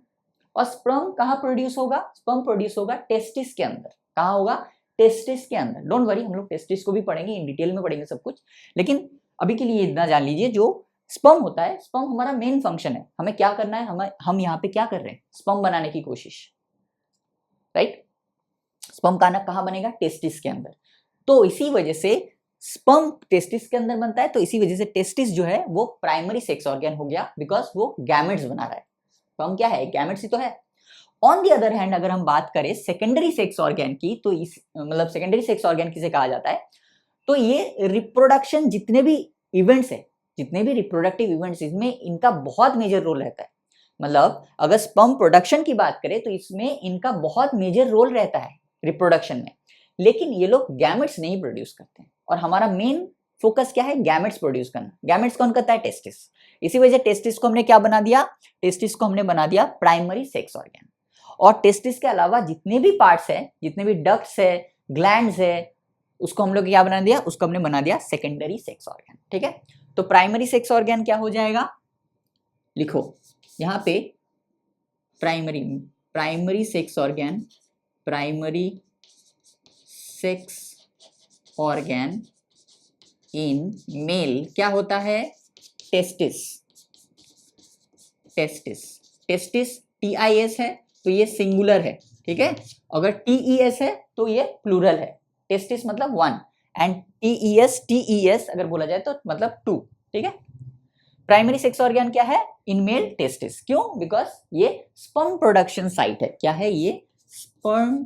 और स्पर्म कहाँ प्रोड्यूस होगा, स्पर्म प्रोड्यूस होगा टेस्टिस के अंदर। कहाँ होगा, टेस्टिस के अंदर। डोंट वरी, हम लोग टेस्टिस को भी पढ़ेंगे, इन डिटेल में पढ़ेंगे सब कुछ, लेकिन अभी के लिए इतना जान लीजिए, जो स्पर्म होता है, स्पर्म हमारा मेन फंक्शन है। हमें क्या करना है, हम यहाँ पे क्या कर रहे हैं, स्पर्म बनाने की कोशिश, राइट। स्पर्म कहाँ बनेगा, टेस्टिस के अंदर। तो इसी वजह से स्पर्म टेस्टिस के अंदर बनता है, तो इसी वजह से टेस्टिस जो है वो प्राइमरी सेक्स ऑर्गन हो गया, बिकॉज वो गैमेट्स बना रहा है। स्पर्म क्या है, गैमेट्स ही तो है। ऑन दी अदर हैंड अगर हम बात करें सेकेंडरी सेक्स ऑर्गन की, तो इस मतलब सेकेंडरी सेक्स ऑर्गन किसे कहा जाता है, तो ये रिप्रोडक्शन जितने भी इवेंट्स है, जितने भी रिप्रोडक्टिव इवेंट्स, इसमें इनका बहुत मेजर रोल रहता है। मतलब अगर स्पर्म प्रोडक्शन की बात करें तो इसमें इनका बहुत मेजर रोल रहता है रिप्रोडक्शन में, लेकिन ये लोग गैमेट्स नहीं प्रोड्यूस करते हैं। और हमारा मेन फोकस क्या है, गैमेट्स प्रोड्यूस करना। गैमेट्स कौन करता है, टेस्टिस। इसी वजह से टेस्टिस को हमने क्या बना दिया, टेस्टिस को हमने बना दिया प्राइमरी सेक्स ऑर्गन। और टेस्टिस के अलावा जितने भी पार्ट्स है, जितने भी डक्ट्स है, ग्लैंड्स है, उसको हम लोग क्या बना दिया, उसको हमने बना दिया सेकेंडरी सेक्स ऑर्गन। ठीक है, तो प्राइमरी सेक्स ऑर्गन क्या हो जाएगा, लिखो यहाँ पे primary sex organ, primary sex organ in male क्या होता है, टेस्टिस। टेस्टिस, टेस्टिस TIS है तो ये सिंगुलर है, ठीक है। अगर TES है तो ये प्लूरल है। टेस्टिस मतलब वन, एंड TES अगर बोला जाए तो मतलब टू, ठीक है। प्राइमरी सेक्स ऑर्गन क्या है, इन मेल टेस्टिस। क्यों, बिकॉज ये स्पर्म प्रोडक्शन साइट है। क्या है ये, स्पर्म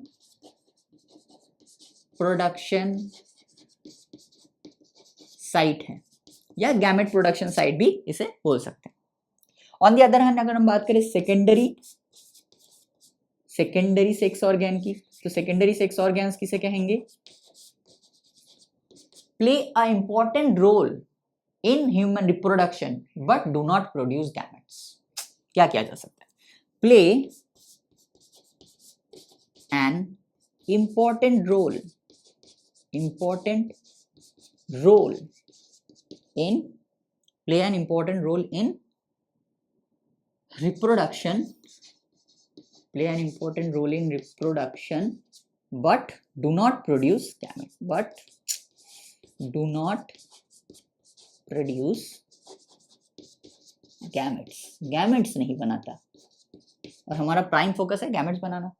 प्रोडक्शन साइट है, या गैमेट प्रोडक्शन साइट भी इसे बोल सकते हैं। ऑन दी अदर हैंड अगर हम बात करें सेकेंडरी सेक्स ऑर्गन की, तो सेकेंडरी सेक्स ऑर्गन्स किसे कहेंगे, play a important role in human reproduction but do not produce gametes. क्या किया जा सकता है, play an important role in play an important role in reproduction, but do not produce gametes, gametes नहीं बनाता, और हमारा प्राइम फोकस है गैमेट्स बनाना,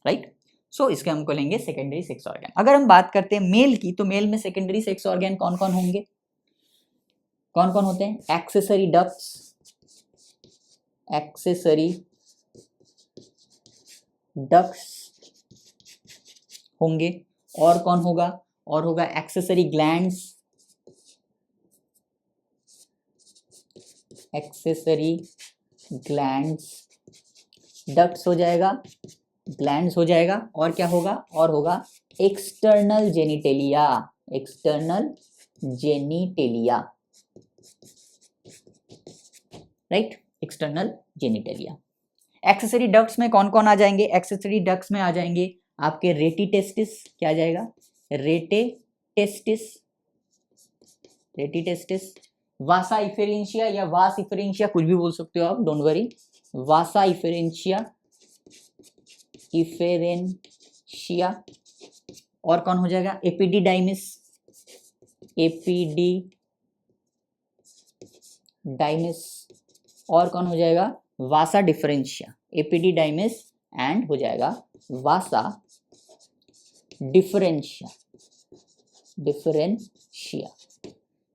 राइट। सो इसके हमको लेंगे सेकेंडरी सेक्स ऑर्गन। अगर हम बात करते हैं मेल की, तो मेल में सेकेंडरी सेक्स ऑर्गन कौन कौन होंगे, कौन कौन होते हैं, एक्सेसरी डक्ट्स, एक्सेसरी डक्ट्स होंगे। और कौन होगा? और होगा accessory glands, accessory glands, ducts हो जाएगा, ग्लैंड्स हो जाएगा। और क्या होगा? और होगा external genitalia, external genitalia, right, external genitalia. Accessory ducts में कौन कौन आ जाएंगे? एक्सेसरी डक्ट्स में आ जाएंगे आपके रेटी टेस्टिस, क्या आ जाएगा? रेटे टेस्टिस, रेटी टेस्टिस, वासा इफेरेंशिया या वास इफेरेंशिया, कुछ भी बोल सकते हो आप, डोंट वरी, वासा इफेरेंशिया, इफेरेंशिया। और कौन हो जाएगा? Epididymis, epididymis. और कौन हो जाएगा? वासा डिफरेंशिया, एपिडिडाइमिस एंड हो जाएगा वासा डिफरेंशिया, डिफरेंशिया।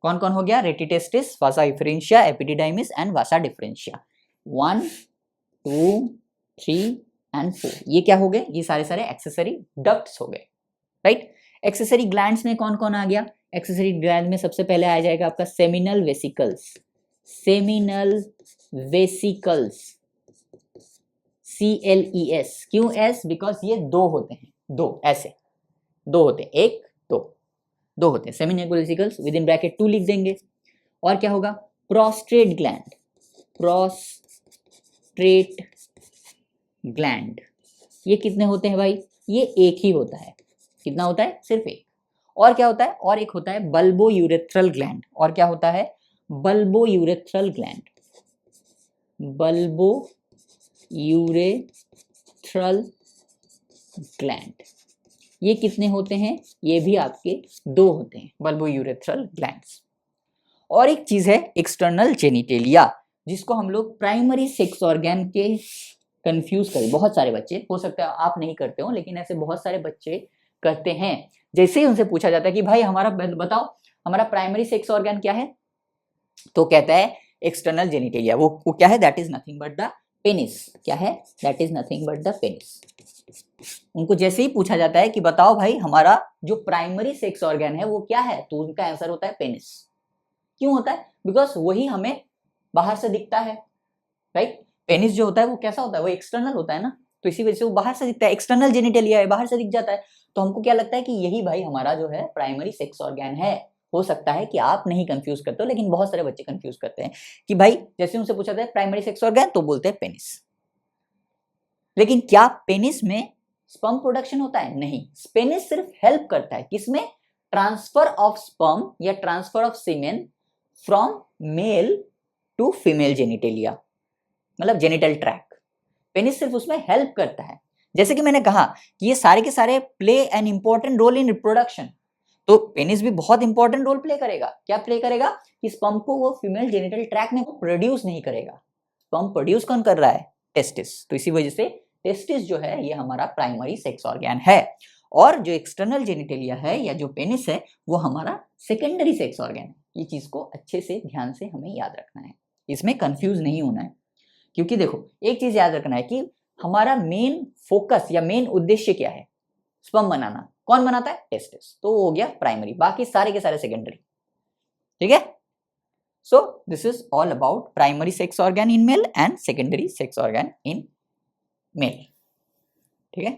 कौन कौन हो गया? Rete testis, vasa efferentia, epididymis and vasa deferentia. 1 2 3 and 4, ये क्या हो गए? ये सारे सारे एक्सेसरी डक्ट्स हो गए, राइट। एक्सेसरी ग्लैंड्स में कौन कौन आ गया? एक्सेसरी ग्लैंड में सबसे पहले आ जाएगा आपका seminal vesicles, seminal vesicles, CLES। क्यों S? बिकॉज ये दो होते हैं, दो, ऐसे दो होते हैं, एक दो होते हैं, seminal vesicles, with in bracket 2 लिख देंगे। और क्या होगा? प्रोस्टेट ग्लैंड, प्रोस्टेट ग्लैंड, ये कितने होते हैं भाई? ये एक ही होता है। कितना होता है? सिर्फ एक। और क्या होता है? और एक होता है बल्बो यूरेथ्रल ग्लैंड। और क्या होता है? Bulbo urethral gland, bulbo urethral gland. ये कितने होते हैं? ये भी आपके दो होते हैं, बल्बो यूरेथ्रल ग्लैंड्स। और एक चीज है एक्सटर्नल जेनिटेलिया, जिसको हम लोग प्राइमरी सेक्स ऑर्गन के कंफ्यूज करें। बहुत सारे बच्चे, हो सकता है आप नहीं करते हो, लेकिन ऐसे बहुत सारे बच्चे करते हैं। जैसे ही उनसे पूछा जाता है कि भाई हमारा बताओ हमारा प्राइमरी सेक्स ऑर्गन क्या है, तो कहता है एक्सटर्नल जेनिटेलिया। वो क्या है? That is nothing but the penis. क्या है? That is nothing but the penis. उनको जैसे ही पूछा जाता है कि बताओ भाई हमारा जो प्राइमरी सेक्स ऑर्गन है वो क्या है, तो उनका आंसर होता है पेनिस। क्यों होता है? बिकॉज वही हमें बाहर से दिखता है, राइट। पेनिस जो होता है वो कैसा होता है? वो एक्सटर्नल होता है ना, तो इसी वजह से वो बाहर से दिखता है, एक्सटर्नल जेनिटेलिया है, बाहर से दिख जाता है। तो हमको क्या लगता है कि यही भाई हमारा जो है प्राइमरी सेक्स ऑर्गन है। हो सकता है कि आप नहीं कंफ्यूज करते हो, लेकिन बहुत सारे बच्चे कंफ्यूज करते हैं कि भाई जैसे उनसे पूछा जाता है प्राइमरी सेक्स ऑर्गन, तो बोलते हैं पेनिस। लेकिन क्या पेनिस में स्पर्म प्रोडक्शन होता है? नहीं, पेनिस सिर्फ हेल्प करता है किसमें? ट्रांसफर ऑफ स्पर्म या transfer of semen from male to female genitalia, मतलब जेनिटल ट्रैक। पेनिस सिर्फ उसमें हेल्प करता है। जैसे कि मैंने कहा कि ये सारे के सारे play an important role in reproduction, तो पेनिस भी बहुत इंपॉर्टेंट रोल प्ले करेगा। क्या प्ले करेगा? कि स्पर्म को वो फीमेल जेनिटल ट्रैक में प्रोड्यूस नहीं करेगा। स्पर्म प्रोड्यूस कौन कर रहा है? टेस्टिस। तो इसी वजह से टेस्टिस जो है ये हमारा प्राइमरी सेक्स ऑर्गन है, और जो एक्सटर्नल जेनिटेलिया है या जो पेनिस है वो हमारा सेकेंडरी सेक्स ऑर्गन है। ये चीज को अच्छे से ध्यान से हमें याद रखना है, इसमें कंफ्यूज नहीं होना है। क्योंकि देखो एक चीज याद रखना है कि हमारा मेन फोकस या मेन उद्देश्य क्या है? स्पर्म बनाना। कौन बनाता है? टेस्टिस। तो वो हो गया प्राइमरी, बाकी सारे के सारे सेकेंडरी। ठीक है। So this is all about primary sex organ in male and secondary sex organ in male. ठीक है।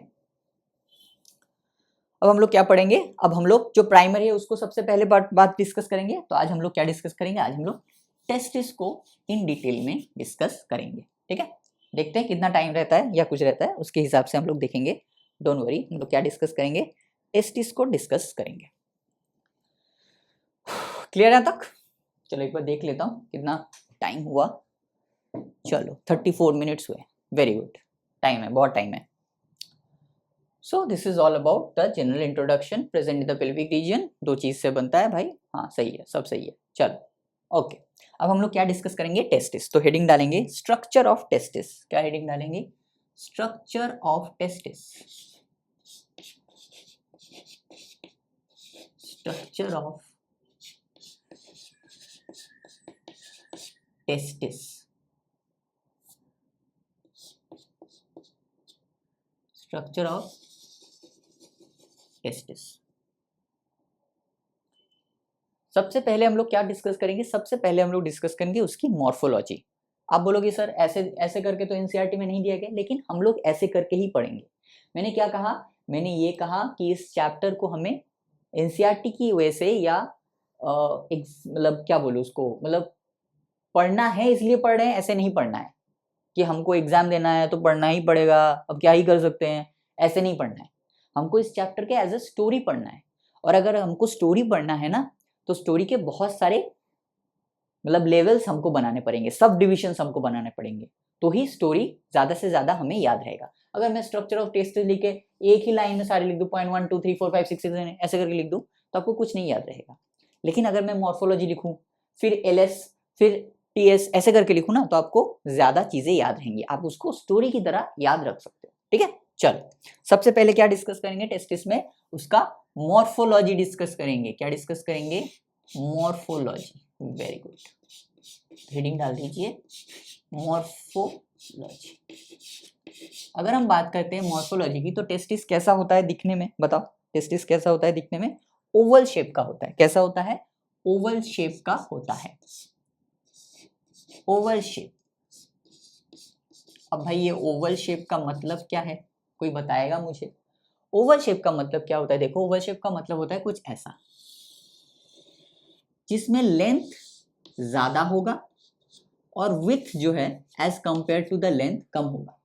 अब हम लोग क्या पढ़ेंगे? अब हम लोग जो प्राइमरी है उसको सबसे पहले बात डिस्कस करेंगे। तो आज हम लोग क्या डिस्कस करेंगे? आज हम लोग टेस्टिस को इन डिटेल में डिस्कस करेंगे। ठीक है। देखते हैं कितना टाइम रहता है या कुछ रहता है, उसके हिसाब से हम लोग देखेंगे। डोंट वरी, हम लोग क्या डिस्कस करेंगे? टेस्टिस को डिस्कस करेंगे। क्लियर है तक? चलो एक बार देख लेता हूँ कितना टाइम हुआ। चलो 34 मिनट्स हुए। वेरी गुड, टाइम है, बहुत टाइम है। So this is all about the general introduction present in the pelvic region. दो चीज से बनता है भाई। हाँ सही है, सब सही है। चलो ओके। अब हम लोग क्या डिस्कस करेंगे? टेस्टिस। तो हेडिंग डालेंगे स्ट्रक्चर ऑफ टेस्टिस। क्या हेडिंग डालेंगे? Structure of testis. Structure of testis. Structure of testis. सबसे पहले हम लोग क्या डिस्कस करेंगे, सबसे पहले हम लोग डिस्कस करेंगे उसकी मॉर्फोलॉजी। आप बोलोगे सर ऐसे ऐसे करके तो एनसीईआरटी में नहीं दिया गया, लेकिन हम लोग ऐसे करके ही पढ़ेंगे। मैंने क्या कहा, मैंने ये कहा कि इस चैप्टर को हमें एनसीईआरटी की वजह से या मतलब क्या बोलूं उसको, मतलब पढ़ना है इसलिए पढ़ रहे हैं, ऐसे नहीं पढ़ना है कि हमको एग्जाम देना है तो पढ़ना ही पड़ेगा, अब क्या ही कर सकते हैं, ऐसे नहीं पढ़ना है। हमको इस चैप्टर के एज अ स्टोरी पढ़ना है। और अगर हमको स्टोरी पढ़ना है ना, तो स्टोरी के बहुत सारे मतलब लेवल्स हमको बनाने पड़ेंगे, सब डिविजन्स हमको बनाने पड़ेंगे, तो ही स्टोरी ज्यादा से ज्यादा हमें याद रहेगा। अगर मैं स्ट्रक्चर ऑफ टेस्ट लिख के एक ही लाइन में सारे लिख दूं, पॉइंट 1 2 3 4 5 6 7 ऐसे करके लिख दूं, तो आपको कुछ नहीं याद रहेगा। लेकिन अगर मैं मॉर्फोलॉजी लिखूं, फिर एलएस, फिर टीएस ऐसे करके लिखूं ना, तो आपको ज्यादा चीजें याद रहेंगी, आप उसको स्टोरी की तरह याद रख सकते हो। ठीक है, चलो सबसे पहले क्या डिस्कस करेंगे टेस्टिस में, उसका मॉर्फोलॉजी डिस्कस करेंगे। क्या डिस्कस करेंगे, मॉर्फोलॉजी। वेरी गुड, हेडिंग डाल दीजिए मॉर्फोलॉजी। अगर हम बात करते हैं मॉर्फोलॉजी की, तो टेस्टिस कैसा होता है दिखने में, बताओ टेस्टिस कैसा होता है दिखने में, ओवल शेप का होता है। कैसा होता है, ओवल शेप का होता है, ओवल शेप। अब भाई ये ओवल शेप का मतलब क्या है, कोई बताएगा मुझे? ओवल शेप का मतलब क्या होता है? देखो ओवल शेप का मतलब होता है कुछ ऐसा, जिसमें लेंथ ज्यादा होगा और विथ जो है as compared to the length कम होगा।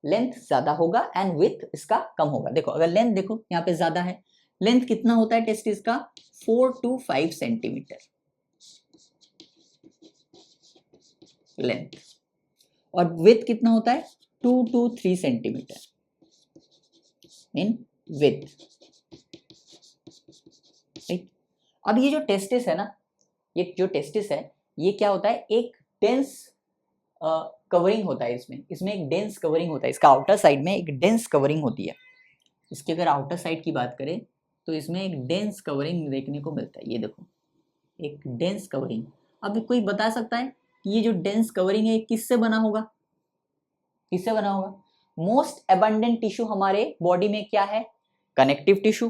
लेंथ ज्यादा होगा एंड विथ इसका कम होगा। देखो अगर लेंथ देखो यहाँ पे ज्यादा है, लेंथ कितना होता है टेस्टिस का, 4 to 5 सेंटीमीटर लेंथ, और विथ कितना होता है 2 to 3 सेंटीमीटर इन विथ। अब ये जो टेस्टिस है ना, ये जो टेस्टिस है, ये क्या होता है, एक डेंस कवरिंग होता है इसमें, इसमें एक डेंस कवरिंग होता है, इसका आउटर साइड में एक डेंस कवरिंग होती है। इसके अगर आउटर साइड की बात करें तो इसमें एक डेंस कवरिंग देखने को मिलता है, ये देखो एक डेंस कवरिंग। अब कोई बता सकता है कि ये जो डेंस कवरिंग है किससे बना होगा, किससे बना होगा? मोस्ट एबंडेंट टिश्यू हमारे बॉडी में क्या है, कनेक्टिव टिश्यू।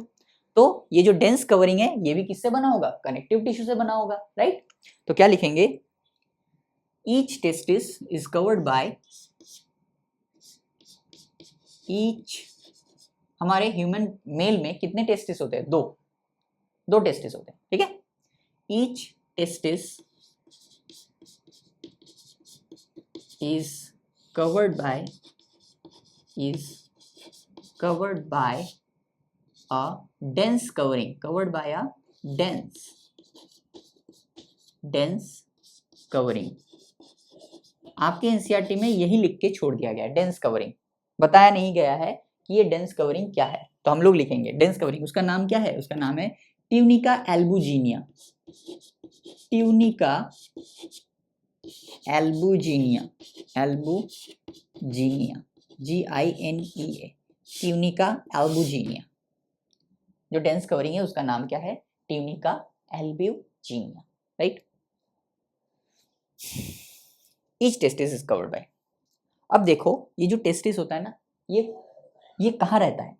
तो ये जो डेंस कवरिंग है ये भी किससे बना होगा, कनेक्टिव टिश्यू से बना होगा, राइट। तो क्या लिखेंगे, each testis is covered by, each, हमारे ह्यूमन मेल में कितने टेस्टिस होते हैं, दो टेस्टिस होते हैं, ठीक है। Each testis is covered by is covered by a dense covering, covered by a dense covering। आपके एनसीईआरटी में यही लिख के छोड़ दिया गया है, डेंस कवरिंग, बताया नहीं गया है कि ये डेंस कवरिंग क्या है। तो हम लोग लिखेंगे डेंस कवरिंग, उसका नाम क्या है, उसका नाम है tunica albuginea, tunica albuginea, albuginea GINEA, tunica albuginea. जो डेंस कवरिंग है उसका नाम क्या है, tunica albuginea, right. Each testis is covered by. अब देखो ये जो टेस्टिस होता है ना, ये कहाँ रहता है,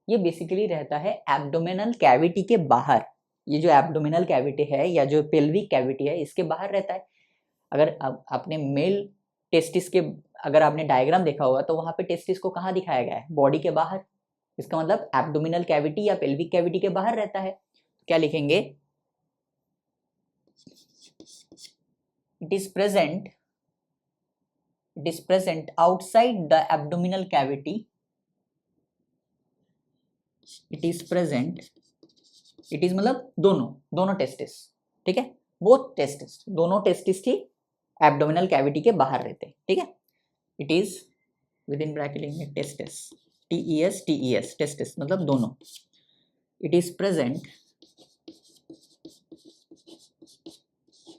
ये बेसिकली रहता है एब्डोमिनल कैविटी के बाहर। ये जो एब्डोमिनल कैविटी है या जो पेल्विक कैविटी है इसके बाहर रहता है। अगर आपने मेल टेस्टिस के अगर आपने डायग्राम देखा होगा तो वहां पे टेस्टिस को कहाँ दिखाया गया है, बॉडी के बाहर। इसका मतलब एब्डोमिनल कैविटी या पेल्विक कैविटी के बाहर रहता है। क्या लिखेंगे, it is present outside the abdominal cavity, it is present, it is मतलब दोनों टेस्टिस, ठीक है, बोथ टेस्टिस, दोनों टेस्टिस ही एब्डोमिनल कैविटी के बाहर रहते हैं, ठीक है। It is with in bracket testis, TES testis मतलब दोनों। It is present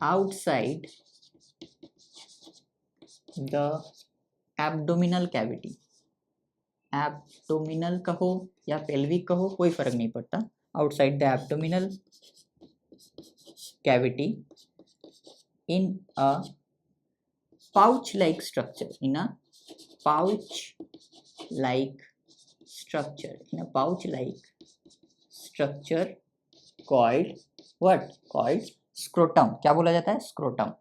outside the abdominal cavity, abdominal कहो या पेल्विक कहो कोई फर्क नहीं पड़ता, outside the abdominal cavity in a pouch like structure, in a pouch like structure, in a pouch like structure called what? Called scrotum. क्या बोला जाता है? Scrotum.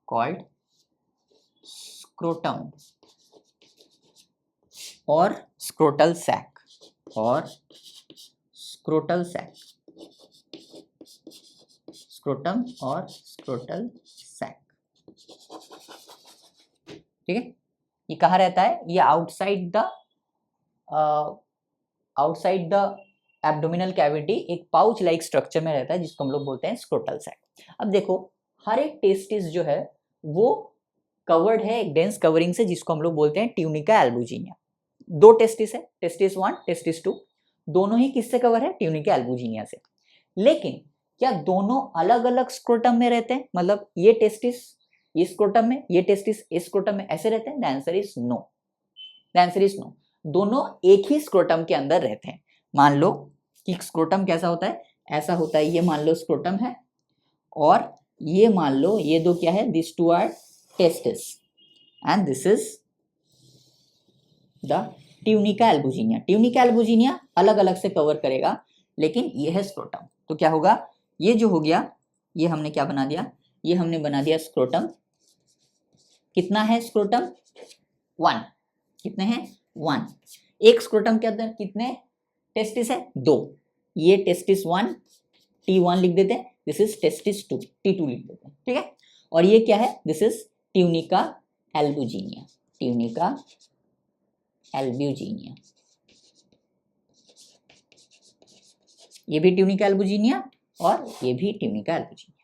Called scrotum or scrotal sac or scrotal sac. Scrotum or scrotal sac. ठीक है, ये कहाँ रहता है? ये आउटसाइड द एब्डोमिनल कैविटी एक पाउच लाइक स्ट्रक्चर में रहता है जिसको हम लोग बोलते हैं स्क्रोटल सैक। अब देखो, हर एक टेस्टिस जो है वो कवर्ड है एक डेंस कवरिंग से जिसको हम लोग बोलते हैं ट्यूनिका एल्बुजिनिया। दो टेस्टिस है, टेस्टिस 1, टेस्टिस 2, दोनों ही किससे कवर है? ट्यूनिका एल्बुजिनिया से। लेकिन क्या दोनों अलग अलग स्क्रोटम में रहते हैं? मतलब ये टेस्टिस ये स्क्रोटम में, ये टेस्टिस इस स्क्रोटम में, ऐसे रहते हैं? The answer is no. The answer is no. दोनों एक ही स्क्रोटम के अंदर रहते हैं। मान लो कि स्क्रोटम कैसा होता है? ऐसा होता है। ये मान लो स्क्रोटम है और ये मान लो ये दो क्या है? This two are testis and this is the tunica albuginea. Tunica albuginea अलग अलग से कवर करेगा, लेकिन ये है स्क्रोटम। तो क्या होगा? ये जो हो गया, ये हमने क्या बना दिया? ये हमने बना दिया स्क्रोटम। कितना है स्क्रोटम? 1। कितने हैं? 1। एक स्क्रोटम के अंदर कितने टेस्टिस है? 2। ये टेस्टिस 1 T1 लिख देते हैं, दिस इज टेस्टिस 2 T2 लिख देते हैं। ठीक है, और ये क्या है? This is tunica albuginea. Tunica albuginea, ये भी ट्यूनिका एल्बुजिनिया और ये भी ट्यूनिका एल्बुजिनिया।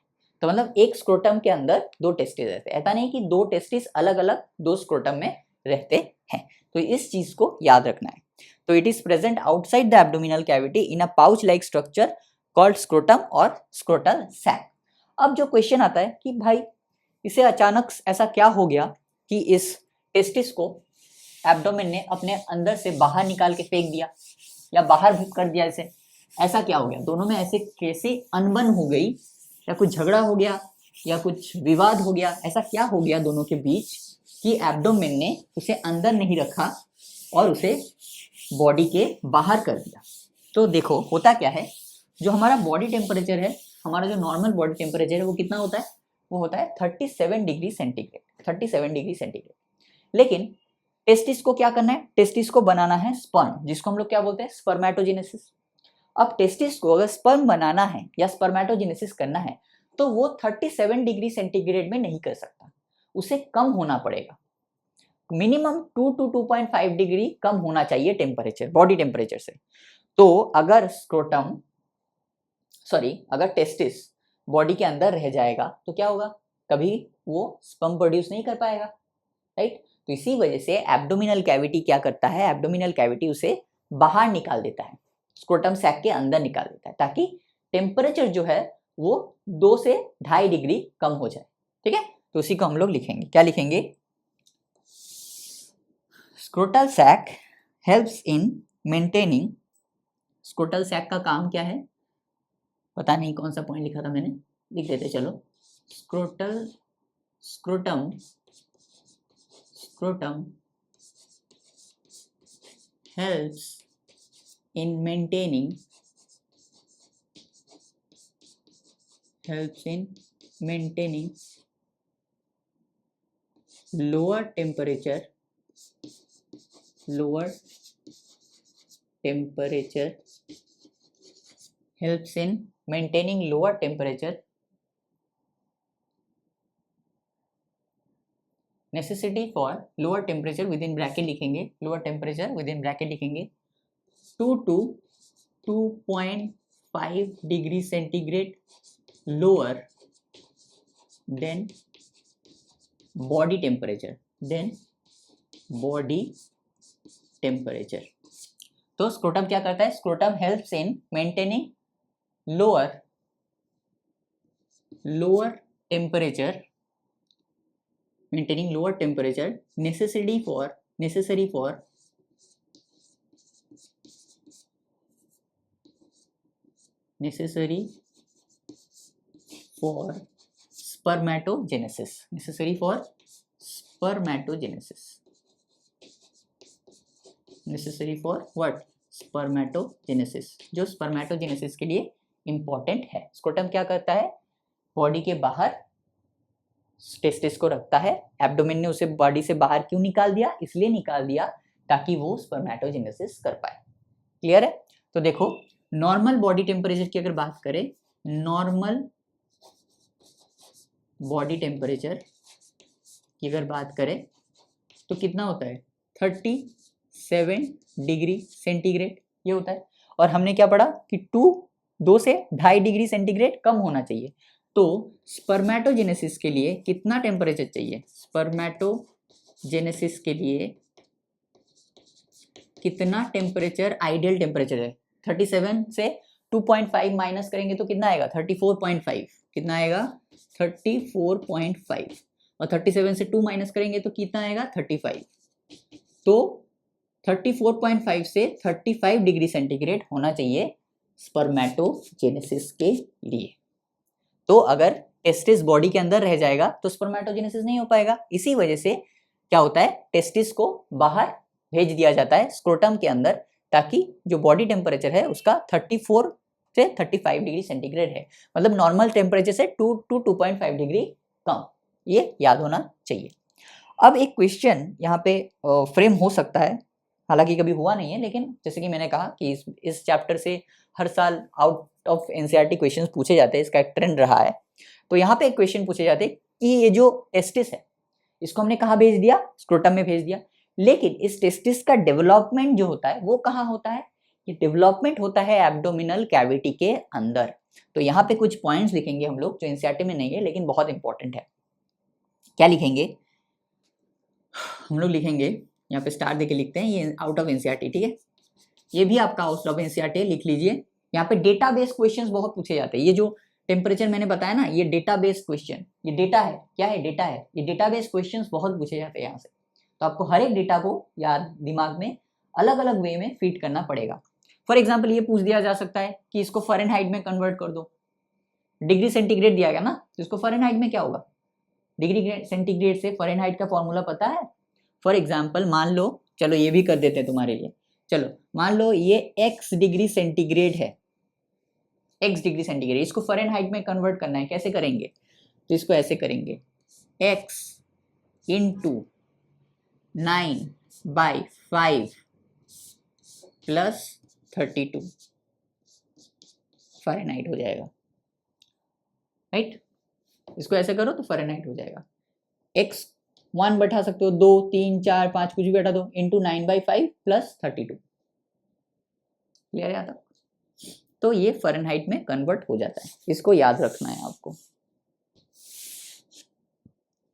तो मतलब एक स्क्रोटम के अंदर दो टेस्टिस रहते हैं। ऐसा नहीं कि दो टेस्टिस अलग अलग दो स्क्रोटम में रहते हैं। तो इस चीज को याद रखना है। तो it is present outside the abdominal cavity in a pouch like structure called scrotum और स्क्रोटल सैक। अब जो क्वेश्चन आता है कि भाई इसे अचानक ऐसा क्या हो गया कि इस टेस्टिस को एब्डोमेन ने अपने अंदर से बाहर निकाल के फेंक दिया या बाहर कर दिया, इसे ऐसा क्या हो गया? दोनों में ऐसे कैसे अनबन हो गई, या कुछ झगड़ा हो गया या कुछ विवाद हो गया? ऐसा क्या हो गया दोनों के बीच कि एब्डोमेन ने उसे अंदर नहीं रखा और उसे बॉडी के बाहर कर दिया? तो देखो होता क्या है, जो हमारा बॉडी टेम्परेचर है, हमारा जो नॉर्मल बॉडी टेम्परेचर है वो कितना होता है? वो होता है 37 डिग्री सेंटीग्रेड। 37 degree centigrade. लेकिन टेस्टिस को क्या करना है? टेस्टिस को बनाना है स्पर्म, जिसको हम लोग क्या बोलते हैं? स्पर्मेटोजेनेसिस। अब टेस्टिस को अगर स्पर्म बनाना है या स्पर्मेटोजेनेसिस करना है तो वो 37 डिग्री सेंटीग्रेड में नहीं कर सकता, उसे कम होना पड़ेगा। मिनिमम 2 to 2.5 डिग्री कम होना चाहिए टेम्परेचर, बॉडी टेम्परेचर से। तो अगर अगर टेस्टिस बॉडी के अंदर रह जाएगा तो क्या होगा? कभी वो स्पर्म प्रोड्यूस नहीं कर पाएगा, राइट? तो इसी वजह से एब्डोमिनल कैविटी क्या करता है? एब्डोमिनल कैविटी उसे बाहर निकाल देता है, स्क्रोटम सैक के अंदर निकाल देता है, ताकि टेम्परेचर जो है वो 2 से 2.5 डिग्री कम हो जाए। ठीक है, तो उसी को हम लोग लिखेंगे। क्या लिखेंगे? Scrotal sac helps in maintaining. Scrotal sac का काम क्या है? पता नहीं कौन सा पॉइंट लिखा था मैंने, लिख देते चलो। Scrotum helps in maintaining lower temperature helps in maintaining lower temperature necessity for lower temperature within bracket लिखेंगे, lower temperature within bracket लिखेंगे 2 to 2.5 degree centigrade lower than body temperature, तो स्क्रोटम क्या करता है? Scrotum helps in maintaining lower temperature necessary for spermatogenesis. Necessary for what? Spermatogenesis, जो spermatogenesis के लिए important है। स्क्रोटम क्या करता है, बॉडी के बाहर टेस्टिस को रखता है। एब्डोमेन ने उसे बॉडी से बाहर क्यों निकाल दिया, इसलिए निकाल दिया ताकि वो स्पर्मेटोजेनेसिस कर पाए। क्लियर है? तो देखो नॉर्मल बॉडी टेम्परेचर की अगर बात करें, नॉर्मल बॉडी टेम्परेचर की अगर बात करें तो कितना होता है, 37 डिग्री सेंटीग्रेड ये होता है। और हमने क्या पढ़ा कि 2 से 2.5 डिग्री सेंटीग्रेड कम होना चाहिए। तो स्पर्मेटोजेनेसिस के लिए कितना टेम्परेचर चाहिए, स्पर्मेटोजेनेसिस के लिए कितना टेम्परेचर आइडियल टेम्परेचर है। 37 से 2.5 माइनस करेंगे तो कितना आएगा, 34.5। कितना आएगा, 34.5। और 37 से 2 माइनस करेंगे तो कितना आएगा, 35। तो 34.5 से 35 डिग्री सेंटीग्रेड होना चाहिए स्पर्मेटोजेनेसिस के लिए। तो अगर टेस्टिस बॉडी के अंदर रह जाएगा तो स्पर्मेटोजेनेसिस नहीं हो पाएगा। इसी वजह से क्या होता है, टेस्टिस को बाहर भेज दिया जाता है स्क्रोटम के अंदर, ताकि जो बॉडी टेम्परेचर है उसका 34 से 35 डिग्री सेंटीग्रेड है, मतलब नॉर्मल टेम्परेचर से 2 to 2.5 डिग्री कम। ये याद होना चाहिए। अब एक क्वेश्चन यहाँ पे फ्रेम हो सकता है, हालांकि कभी हुआ नहीं है, लेकिन जैसे कि मैंने कहा कि इस चैप्टर से हर साल आउट ऑफ एनसीईआरटी क्वेश्चंस पूछे जाते हैं, इसका एक ट्रेंड रहा है। तो यहाँ पे एक क्वेश्चन पूछे जाते हैं कि ये जो टेस्टिस है इसको हमने कहाँ भेज दिया, स्क्रोटम में भेज दिया, लेकिन इस टेस्टिस का डेवलपमेंट जो होता है वो कहाँ होता है, ये डेवलपमेंट होता है एब्डोमिनल कैविटी के अंदर। तो यहाँ पे कुछ पॉइंट्स लिखेंगे हम लोग जो एनसीईआरटी में नहीं है लेकिन बहुत इंपॉर्टेंट है। क्या लिखेंगे हम लोग, लिखेंगे यहाँ पे स्टार देके लिखते हैं, ये आउट ऑफ एनसीईआरटी, ठीक है। ये भी आपका आउट ऑफ एनसीईआरटी लिख लीजिए। यहाँ पे डेटाबेस क्वेश्चंस बहुत पूछे जाते हैं। ये जो टेम्परेचर मैंने बताया ना, ये डेटाबेस क्वेश्चन, ये डेटा है, क्या है, डेटा है। ये डेटाबेस क्वेश्चंस बहुत पूछे जाते हैं यहाँ से। तो आपको हर एक डेटा को याद दिमाग में अलग अलग वे में फीड करना पड़ेगा। फॉर एग्जाम्पल ये पूछ दिया जा सकता है कि इसको फ़ारेनहाइट में कन्वर्ट कर दो। डिग्री सेंटीग्रेड दिया गया ना, तो इसको फ़ारेनहाइट में क्या होगा, डिग्री सेंटीग्रेड से फ़ारेनहाइट का फॉर्मूला पता है। फॉर एग्जाम्पल मान लो, चलो ये भी कर देते हैं तुम्हारे लिए, चलो मान लो ये x डिग्री सेंटीग्रेड है, x डिग्री सेंटीग्रेड, इसको फ़ारेनहाइट में कन्वर्ट करना है, कैसे करेंगे, तो इसको ऐसे करेंगे, x इंटू 9/5 प्लस 32 फ़ारेनहाइट हो जाएगा, राइट। इसको ऐसे करो तो फ़ारेनहाइट हो जाएगा। x 1 बैठा सकते हो, 2 3 4 5 कुछ भी बैठा दो, इंटू 9/5 प्लस 32। क्लियर है यहाँ तक? तो ये फ़ारेनहाइट में कन्वर्ट हो जाता है, इसको याद रखना है आपको,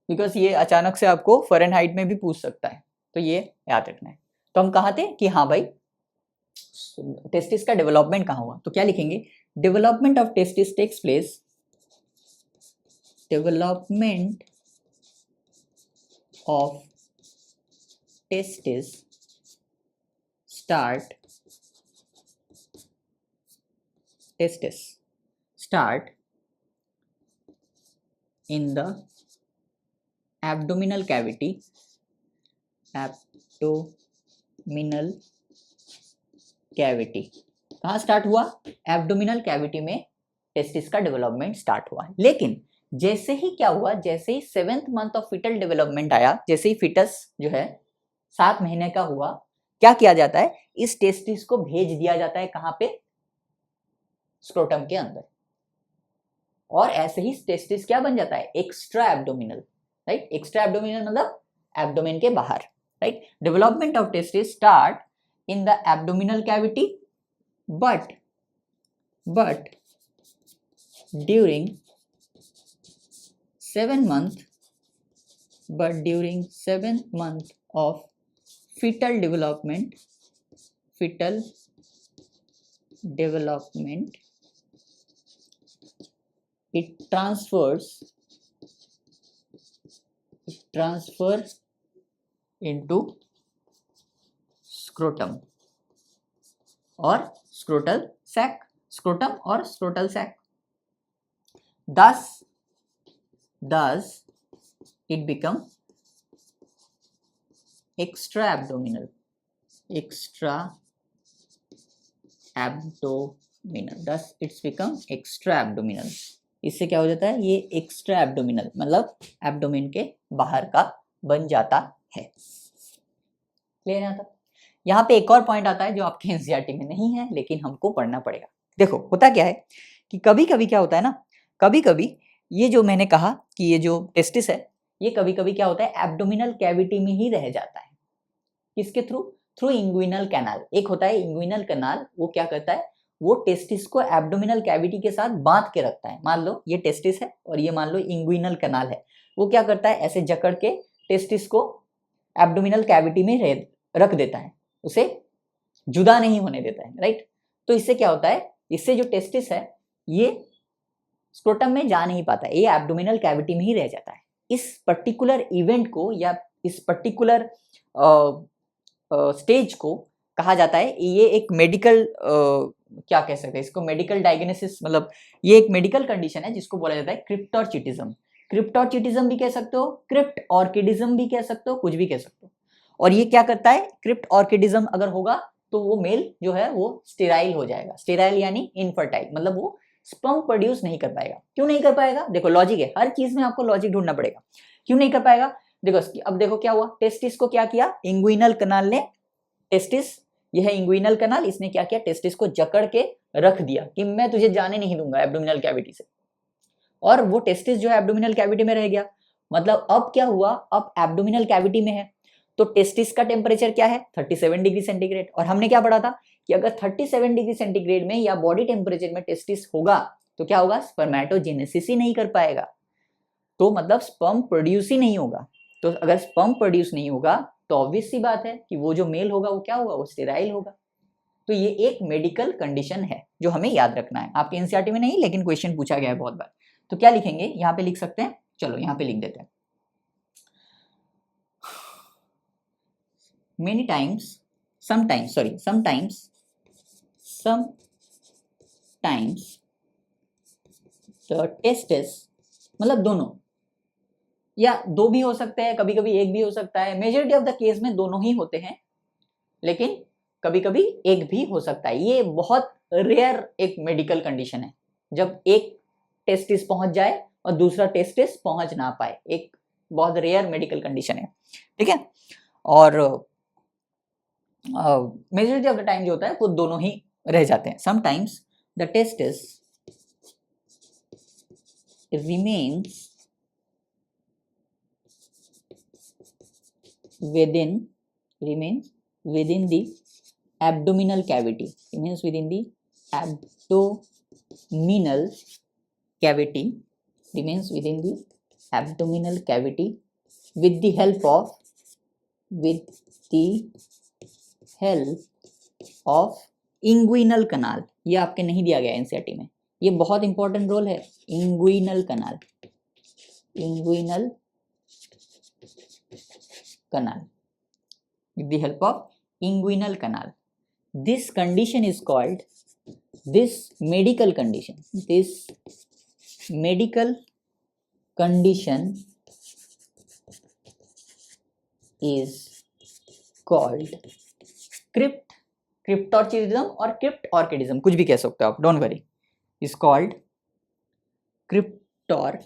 बिकॉज ये अचानक से आपको फ़ारेनहाइट में भी पूछ सकता है, तो ये याद रखना है। तो हम कहाँ थे कि हाँ भाई टेस्टिस का डेवलपमेंट कहाँ हुआ, तो क्या लिखेंगे, development of testis takes place, development of testis start in the abdominal cavity, कहाँ स्टार्ट हुआ, एब्डोमिनल कैविटी में टेस्टिस का डेवलपमेंट स्टार्ट हुआ। लेकिन जैसे ही क्या हुआ, जैसे ही 7th month of foetal development आया, जैसे ही फीटस जो है 7 महीने का हुआ, क्या किया जाता है, इस टेस्टिस को भेज दिया जाता है कहाँ पे, स्क्रोटम के अंदर। और ऐसे ही टेस्टिस क्या बन जाता है, extra abdominal, right. Extra abdominal मतलब एब्डोमेन के बाहर, right. Development of testis start in the abdominal cavity, but during 7 month of fetal development, it transfers into scrotum or scrotal sac, scrotum or scrotal sac. Thus it become extra abdominal abdominal, दस it's become extra abdominal. इससे क्या हो जाता है, ये extra abdominal मतलब abdomen के बाहर का बन जाता है। क्लियर है? यहाँ पे एक और पॉइंट आता है जो आपके एनसीईआरटी में नहीं है लेकिन हमको पढ़ना पड़ेगा। देखो होता क्या है कि कभी कभी क्या होता है ना, कभी कभी ये जो मैंने कहा कि ये जो टेस्टिस है ये कभी कभी क्या होता है एब्डोमिनल कैविटी में ही रह जाता है। किसके थ्रू? Through inguinal canal. एक होता है इंग्विनल कैनाल, वो क्या करता है, वो टेस्टिस को एब्डोमिनल कैविटी के साथ बांध के रखता है। मान लो ये टेस्टिस है और ये मान लो इंग्विनल कैनाल है, वो क्या करता है ऐसे जकड़ के टेस्टिस को एब्डोमिनल कैविटी में रख देता है, उसे जुदा नहीं होने देता है, राइट। तो इससे क्या होता है, इससे जो टेस्टिस है ये स्क्रोटम में जा नहीं पाता, ये एब्डोमिनल कैविटी में ही रह जाता है। इस पर्टिकुलर इवेंट को या इस पर्टिकुलर स्टेज को कहा जाता है, ये एक मेडिकल क्या कह सकते हैं इसको, मेडिकल डायग्नोसिस, मतलब ये एक मेडिकल कंडीशन है जिसको बोला जाता है क्रिप्टोर्चिटिज्म। क्रिप्टोर्चिटिज्म भी कह सकते हो, क्रिप्ट ऑर्किडिज्म भी कह सकते हो, कुछ भी कह सकते हो। और ये क्या करता है, क्रिप्ट ऑर्किडिज्म अगर होगा तो वो मेल जो है वो स्टेराइल हो जाएगा। स्टेराइल यानी इनफर्टाइल, मतलब वो स्पर्म प्रोड्यूस नहीं कर पाएगा। क्यों नहीं कर पाएगा? देखो लॉजिक है, हर चीज में आपको लॉजिक ढूंढना पड़ेगा। क्यों नहीं कर पाएगा? देखो अब देखो क्या हुआ, टेस्टिस को क्या किया, इंग्विनल कैनाल ने, टेस्टिस यह है इंग्विनल कैनाल, इसने क्या किया टेस्टिस को जकड़ के रख दिया कि मैं तुझे जाने नहीं दूंगा एब्डोमिनल कैविटी से, और वो टेस्टिस जो है एब्डोमिनल कैविटी में रह गया। मतलब अब क्या हुआ, अब एब्डोमिनल कैविटी में है तो टेस्टिस का टेम्परेचर क्या है 37 डिग्री सेंटीग्रेड। और हमने क्या पढ़ा था कि अगर 37 डिग्री सेंटीग्रेड में या बॉडी टेम्परेचर में टेस्टिस होगा तो क्या होगा, स्पर्मेटोजेनेसिस ही नहीं कर पाएगा, तो मतलब स्पर्म प्रोड्यूस ही नहीं होगा। तो अगर स्पर्म प्रोड्यूस नहीं होगा तो ऑब्वियस सी बात है कि वो जो मेल होगा वो क्या होगा, वो स्टेराइल होगा। तो ये एक मेडिकल कंडीशन है जो हमें याद रखना है, आपके एनसीईआरटी में नहीं लेकिन क्वेश्चन पूछा गया है बहुत बार। तो क्या लिखेंगे, यहाँ पे लिख सकते हैं, चलो यहाँ पे लिख देते हैं, many times, sometimes the testis, मतलब दोनों, या दो भी हो सकते हैं, कभी कभी एक भी हो सकता है, मेजॉरिटी ऑफ द केस में दोनों ही होते हैं, लेकिन कभी कभी एक भी हो सकता है। ये बहुत रेयर एक मेडिकल कंडीशन है जब एक टेस्टिस पहुंच जाए और दूसरा टेस्टिस पहुंच ना पाए, एक बहुत रेयर मेडिकल कंडीशन है, ठीक है। और मेजॉरिटी ऑफ द टाइम जो होता है वो दोनों ही रह जाते हैं। Sometimes the testis remains within the abdominal cavity, remains within the abdominal cavity, remains within the abdominal cavity with the help of inguinal canal। ये आपके नहीं दिया गया एनसीईआरटी में, ये बहुत इंपॉर्टेंट रोल है, inguinal canal with the help of inguinal canal। this medical condition is called cryptorchidism और क्रिप्ट ऑर्किडिज्म, कुछ भी कह सकते हो आप, don't worry, is called cryptor,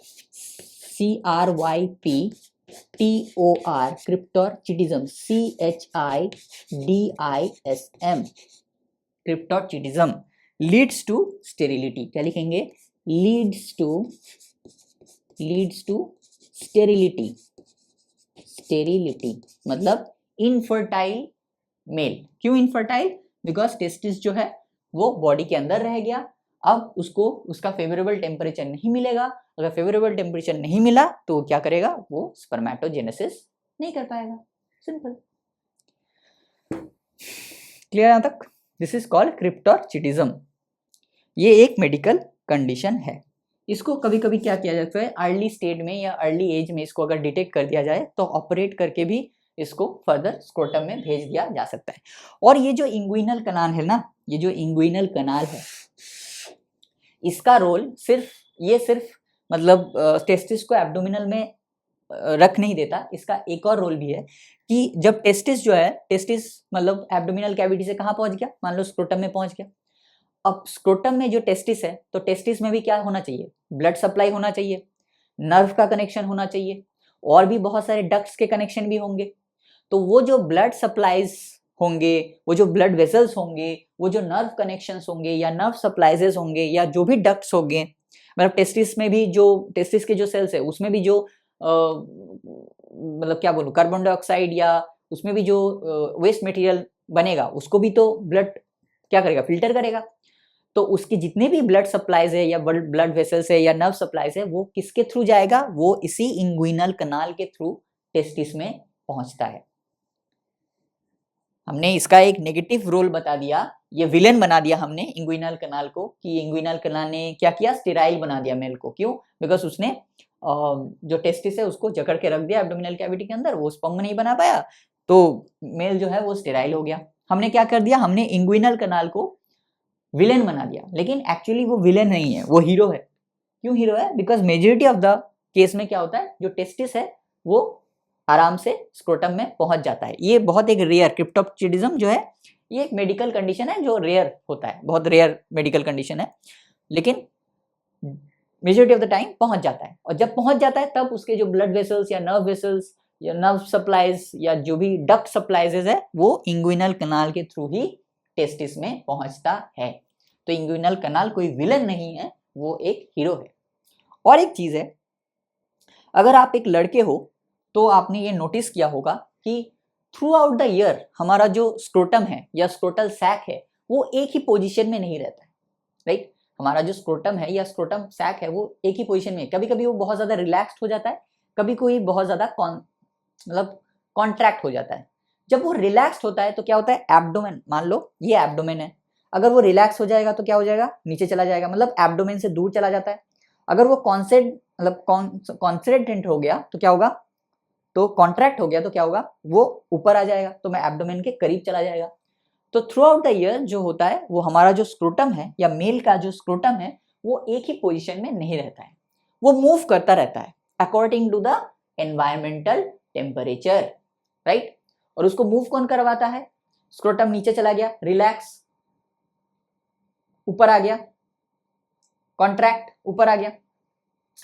CRYPTOR, cryptorchidism, CHIDISM, cryptorchidism leads to sterility. क्या लिखेंगे, लीड्स टू स्टेरिलिटी, मतलब इनफर्टाइल मेल। क्यों इनफर्टाइल? बिकॉज टेस्टिस जो है वो बॉडी के अंदर रह गया, अब उसको उसका फेवरेबल टेम्परेचर नहीं मिलेगा, अगर फेवरेबल टेम्परेचर नहीं मिला तो क्या करेगा, वो स्पर्मेटोजेनेसिस नहीं कर पाएगा, सिंपल। क्लियर यहाँ तक? दिस इज कॉल्ड क्रिप्टोर्चिटिज्म, ये एक मेडिकल कंडीशन है। इसको कभी कभी क्या किया जाता है, अर्ली स्टेज में या अर्ली एज में इसको अगर डिटेक्ट कर दिया जाए तो ऑपरेट करके भी इसको फर्दर स्क्रोटम में भेज दिया जा सकता है। और ये जो इंग्विनल कैनाल है ना, ये जो इंग्विनल कैनाल है, इसका रोल सिर्फ मतलब टेस्टिस को एब्डोमिनल में रख नहीं देता, इसका एक और रोल भी है कि जब टेस्टिस जो है, टेस्टिस मतलब एब्डोमिनल कैविटी से कहाँ पहुंच गया, मान लो स्क्रोटम में पहुंच गया, अब स्क्रोटम में जो टेस्टिस है, तो टेस्टिस में भी क्या होना चाहिए, ब्लड सप्लाई होना चाहिए, नर्व का कनेक्शन होना चाहिए, और भी बहुत सारे डक्ट्स के कनेक्शन भी होंगे। तो वो जो ब्लड सप्लाईज होंगे, वो जो ब्लड वेसल्स होंगे, वो जो नर्व कनेक्शंस होंगे या नर्व सप्लाइजेस होंगे या जो भी डक्ट्स होंगे, मतलब टेस्टिस में भी जो टेस्टिस के जो सेल्स है उसमें भी जो मतलब क्या बोलूं, कार्बन डाइऑक्साइड या उसमें भी जो वेस्ट मटेरियल बनेगा उसको भी तो ब्लड क्या करेगा, फिल्टर करेगा। तो उसके जितने भी ब्लड सप्लाईज है या ब्लड वेसल्स है या नर्व सप्लाईज है वो किसके थ्रू जाएगा, वो इसी इंग्विनल कनाल के थ्रू टेस्टिस में पहुंचता है। हमने इसका एक नेगेटिव रोल बता दिया, ये विलेन बना दिया हमने इंग्विनल कनाल को, कि इंग्विनल कनाल ने क्या किया, स्टेराइल बना दिया मेल को। क्यों? बिकॉज उसने जो टेस्टिस है उसको जकड़ के रख दिया एब्डोमिनल कैविटी के अंदर, वो स्पर्म नहीं बना पाया, तो मेल जो है वो स्टेराइल हो गया। हमने क्या कर दिया, हमने इंग्विनल कनाल को विलेन बना दिया, लेकिन एक्चुअली वो विलेन नहीं है, वो हीरो है। क्यों हीरो है? Because majority of the case में क्या होता है, जो टेस्टिस है वो आराम से स्क्रोटम में पहुंच जाता है। ये बहुत एक रेयर क्रिप्टोप्चिडिज्म जो है, ये एक मेडिकल कंडीशन है जो रेयर होता है, बहुत रेयर मेडिकल कंडीशन है, लेकिन मेजोरिटी ऑफ द टाइम पहुंच जाता है। और जब पहुंच जाता है तब उसके जो ब्लड वेसल्स या नर्व वेसल्स या नर्व सप्लाईज या जो भी डक्ट सप्लाईज है वो इंग्विनल कनाल के थ्रू ही टेस्टिस में पहुंचता है। तो इंग्विनल कनाल कोई विलन नहीं है, वो एक हीरो है। और एक चीज है, अगर आप एक लड़के हो तो आपने ये नोटिस किया होगा कि थ्रू आउट द ईयर हमारा जो स्क्रोटम है या स्क्रोटल सैक है वो एक ही पोजीशन में नहीं रहता है, राइट? हमारा जो स्क्रोटम है या स्क्रोटम सैक है वो एक ही पोजीशन में, कभी कभी वो बहुत ज्यादा रिलैक्स्ड हो जाता है, कभी कोई बहुत ज्यादा मतलब कॉन्ट्रैक्ट हो जाता है। जब वो रिलैक्स्ड होता है तो क्या होता है, एब्डोमेन, मान लो ये एब्डोमेन है, अगर वो रिलैक्स हो जाएगा तो क्या हो जाएगा, नीचे चला जाएगा, मतलब एब्डोमेन से दूर चला जाता है। अगर वो कॉन्सेंट्रेट हो गया तो क्या होगा, तो कॉन्ट्रैक्ट हो गया तो क्या होगा, वो ऊपर आ जाएगा, तो मैं एब्डोमेन के करीब चला जाएगा। तो थ्रू आउट द ईयर जो होता है वो हमारा जो स्क्रोटम है या मेल का जो स्क्रोटम है वो एक ही पोजीशन में नहीं रहता है, वो मूव करता रहता है according to the environmental temperature, right? और उसको मूव कौन करवाता है, स्क्रोटम नीचे चला गया, रिलैक्स, ऊपर आ गया, कॉन्ट्रैक्ट, ऊपर आ गया,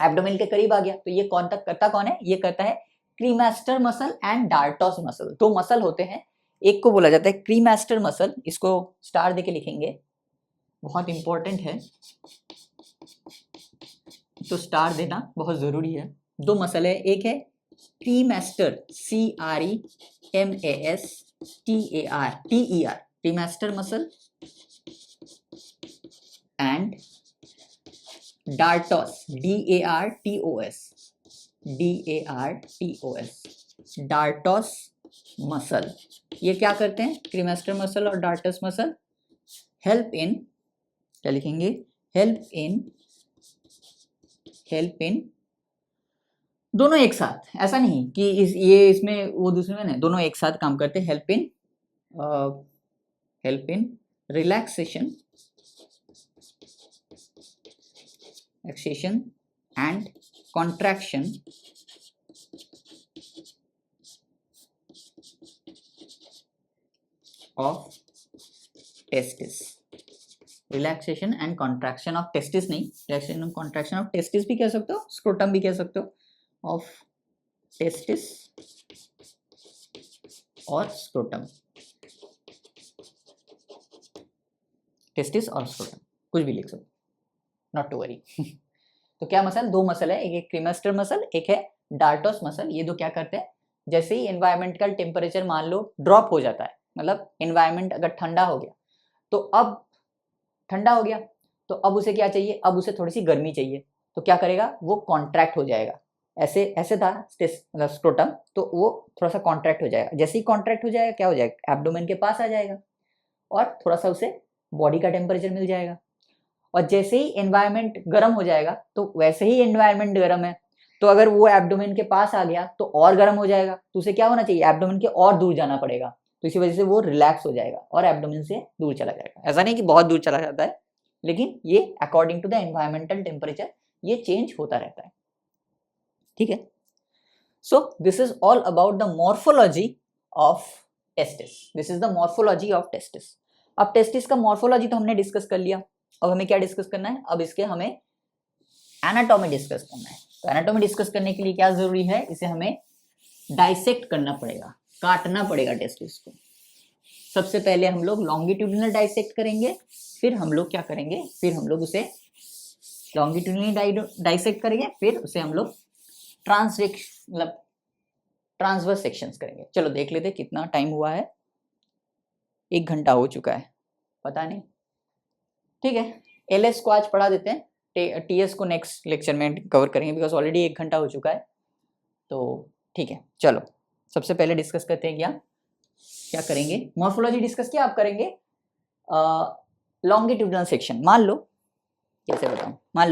एब्डोमेन के करीब आ गया। तो ये कौन तक करता, कौन है, ये करता है क्रीमास्टर मसल एंड डार्टोस मसल। दो मसल होते हैं, एक को बोला जाता है क्रीमास्टर मसल, इसको स्टार देके लिखेंगे, बहुत इंपॉर्टेंट है, तो स्टार देना बहुत जरूरी है। दो मसल है, एक है cremaster, CREMASTER, cremaster muscle, and dartos, DARTOS, dartos muscle. ये क्या करते हैं, क्रीमास्टर मसल और डार्टस मसल, हेल्प इन, क्या लिखेंगे, हेल्प इन, दोनों एक साथ, ऐसा नहीं कि ये इसमें वो दूसरे में नहीं, दोनों एक साथ काम करते हैं। Help in relaxation and contraction of testis, relaxation and contraction of testis, नहीं, relaxation and contraction of testis भी कह सकते हो, स्क्रोटम भी कह सकते हो, ऑफ टेस्टिस और स्क्रोटम, टेस्टिस और स्क्रोटम, कुछ भी लिख सकते, नॉट टू वरी। तो क्या मसल, दो मसल है, एक क्रीमास्टर मसल, एक है डार्टोस मसल। ये दो क्या करते हैं, जैसे ही एनवायरमेंटल टेम्परेचर मान लो ड्रॉप हो जाता है, मतलब एनवायरमेंट अगर ठंडा हो गया तो अब ठंडा हो गया तो अब उसे क्या चाहिए, अब उसे थोड़ी सी गर्मी चाहिए, तो क्या करेगा, वो कॉन्ट्रैक्ट हो जाएगा, ऐसे ऐसे था मतलब स्क्रोटम, तो वो थोड़ा सा कॉन्ट्रैक्ट हो जाएगा, जैसे ही कॉन्ट्रैक्ट हो जाएगा क्या हो जाएगा, एब्डोमेन के पास आ जाएगा और थोड़ा सा उसे बॉडी का टेम्परेचर मिल जाएगा। और जैसे ही एनवायरमेंट गर्म हो जाएगा, तो वैसे ही एनवायरमेंट गर्म है, तो अगर वो एब्डोमेन के पास आ गया तो और गर्म हो जाएगा, तो उसे क्या होना चाहिए, एब्डोमेन के और दूर जाना पड़ेगा, तो इसी वजह से वो रिलैक्स हो जाएगा और एब्डोमेन से दूर चला जाएगा। ऐसा नहीं कि बहुत दूर चला जाता है, लेकिन ये according to the environmental temperature ये चेंज होता रहता है, ठीक है। So this is all about the morphology of testis, this is the morphology of testis. अब टेस्टिस का मॉर्फोलॉजी तो हमने डिस्कस कर लिया, अब हमें क्या डिस्कस करना है, अब इसके हमें एनाटॉमी डिस्कस करना है। तो एनाटॉमी डिस्कस करने के लिए क्या जरूरी है, इसे हमें डाइसेक्ट करना पड़ेगा, काटना पड़ेगा टेस्टिस को। सबसे पहले हम लोग लॉन्गिट्यूडिनल डाइसेक्ट करेंगे, फिर हम लोग क्या करेंगे, फिर हम लोग उसे लॉन्गिट्यूडिनल डाइसेक्ट करेंगे, फिर उसे हम लोग ट्रांसवर्स सेक्शंस करेंगे। चलो देख लेते कितना टाइम हुआ है, 1 घंटा हो चुका है, पता नहीं। ठीक है, एलएस को आज पढ़ा देते हैं, टीएस को नेक्स्ट लेक्चर में कवर करेंगे, बिकॉज ऑलरेडी 1 घंटा हो चुका है। तो ठीक है, चलो सबसे पहले डिस्कस करते हैं क्या करेंगे, मॉर्फोलॉजी डिस्कस किया, आप करेंगे लॉन्गिट्यूडिनल सेक्शन। मान लो, कैसे बताऊं, मान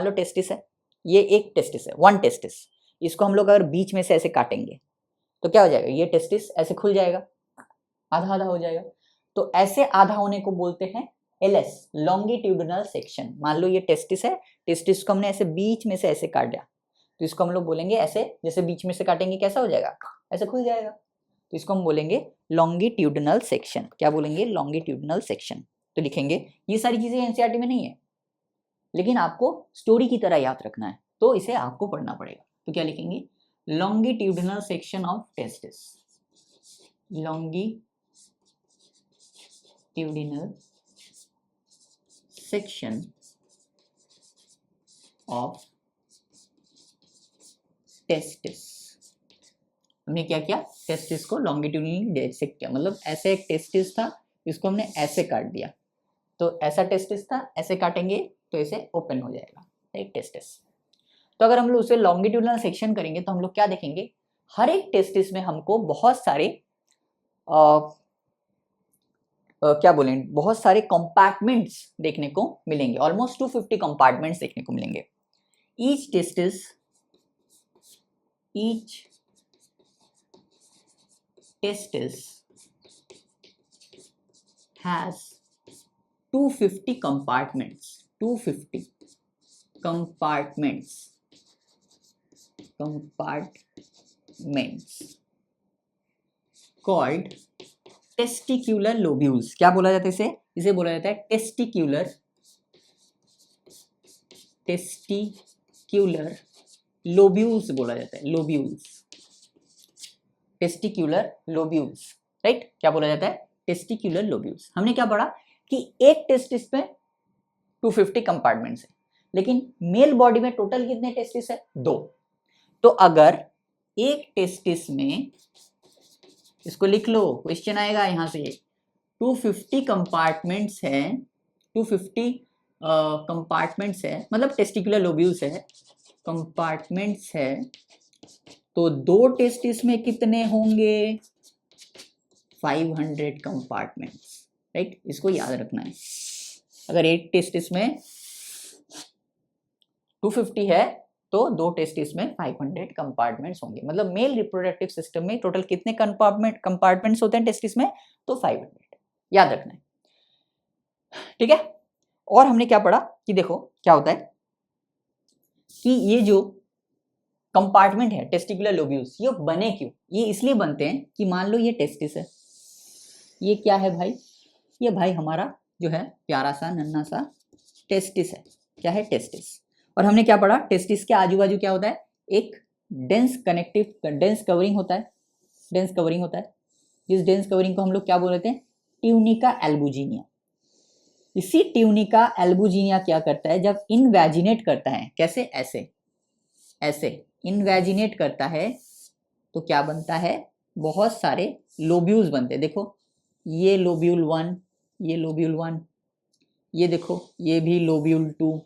लो टेस्टिस है, ये एक टेस्टिस है, 1 टेस्टिस। इसको हम लोग अगर बीच में से ऐसे काटेंगे तो क्या हो जाएगा, ये टेस्टिस ऐसे खुल जाएगा, आधा आधा हो जाएगा। तो ऐसे आधा होने को बोलते हैं एलएस, लॉन्गिट्यूडिनल सेक्शन। मान लो ये टेस्टिस है, टेस्टिस को हमने ऐसे बीच में से ऐसे काट दिया, तो इसको हम लोग बोलेंगे ऐसे, जैसे बीच में से काटेंगे कैसा हो जाएगा, ऐसे खुल जाएगा, तो इसको हम बोलेंगे लॉन्गिट्यूडिनल सेक्शन। क्या बोलेंगे, लॉन्गिट्यूडिनल सेक्शन। तो लिखेंगे, ये सारी चीजें एनसीईआरटी में नहीं है, लेकिन आपको स्टोरी की तरह याद रखना है, तो इसे आपको पढ़ना पड़ेगा। तो क्या लिखेंगे, longitudinal section of testis, longitudinal section of testis. हमने क्या किया, टेस्टिस को लॉन्गिट्यूडिनली डाइसेक्ट किया, मतलब ऐसे एक टेस्टिस था, इसको हमने ऐसे काट दिया, तो ऐसा टेस्टिस था, ऐसे काटेंगे तो इसे ओपन हो जाएगा एक टेस्टिस। तो अगर हम लोग उसे लॉन्गिट्यूडिनल सेक्शन करेंगे तो हम लोग क्या देखेंगे, हर एक टेस्टिस में हमको बहुत सारे क्या बोलेंगे, बहुत सारे कंपार्टमेंट्स देखने को मिलेंगे, ऑलमोस्ट 250 कंपार्टमेंट्स देखने को मिलेंगे। Each testis has 250 compartments, 250 compartments called testicular lobules। क्या बोला जाता है इसे, इसे बोला जाता है टेस्टिक्यूलर लोब्यूल्स बोला जाता है, लोब्यूल्स, टेस्टिक्यूलर लोब्यूल्स, राइट। क्या बोला जाता है, टेस्टिक्यूलर लोब्यूल्स। हमने क्या पढ़ा कि एक टेस्टिस में 250 कंपार्टमेंट्स है, लेकिन मेल बॉडी में टोटल कितने टेस्टिस है, 2। तो अगर एक टेस्टिस में, इसको लिख लो, क्वेश्चन आएगा यहां से, 250 कंपार्टमेंट्स है, 250 कंपार्टमेंट्स है, मतलब टेस्टिकुलर लोब्यूल्स है, कंपार्टमेंट्स है, तो 2 टेस्टिस में कितने होंगे, 500 कंपार्टमेंट्स, राइट। इसको याद रखना है, अगर एक टेस्टिस में 250 है तो 2 टेस्टिस में 500 कंपार्टमेंट्स होंगे। मतलब मेल रिप्रोडक्टिव सिस्टम में टोटल कितने कंपार्टमेंट्स होते हैं टेस्टिस में, तो 500, याद रखना है, ठीक है। और हमने क्या पढ़ा कि देखो क्या होता है कि ये जो कंपार्टमेंट है टेस्टिकुलर लोब्यूल्स, ये बने क्यों, ये इसलिए बनते हैं कि मान लो ये टेस्टिस है, ये क्या है भाई, ये भाई हमारा जो है प्यारा सा नन्हा सा टेस्टिस है, क्या है, टेस्टिस। और हमने क्या पढ़ा, टेस्टिस के आजू बाजू क्या होता है, एक डेंस कवरिंग होता है, डेंस कवरिंग होता है। इस डेंस कवरिंग को हम लोग क्या बोलते हैं, ट्यूनिका एल्बुजिनिया। इसी ट्यूनिका एल्बुजिनिया क्या करता है, जब इनवैजिनेट करता है, कैसे, ऐसे इनवैजिनेट करता है, तो क्या बनता है, बहुत सारे लोब्यूल्स बनते हैं। देखो ये लोब्यूल 1, ये लोब्यूल 1, ये देखो ये भी लोब्यूल 2,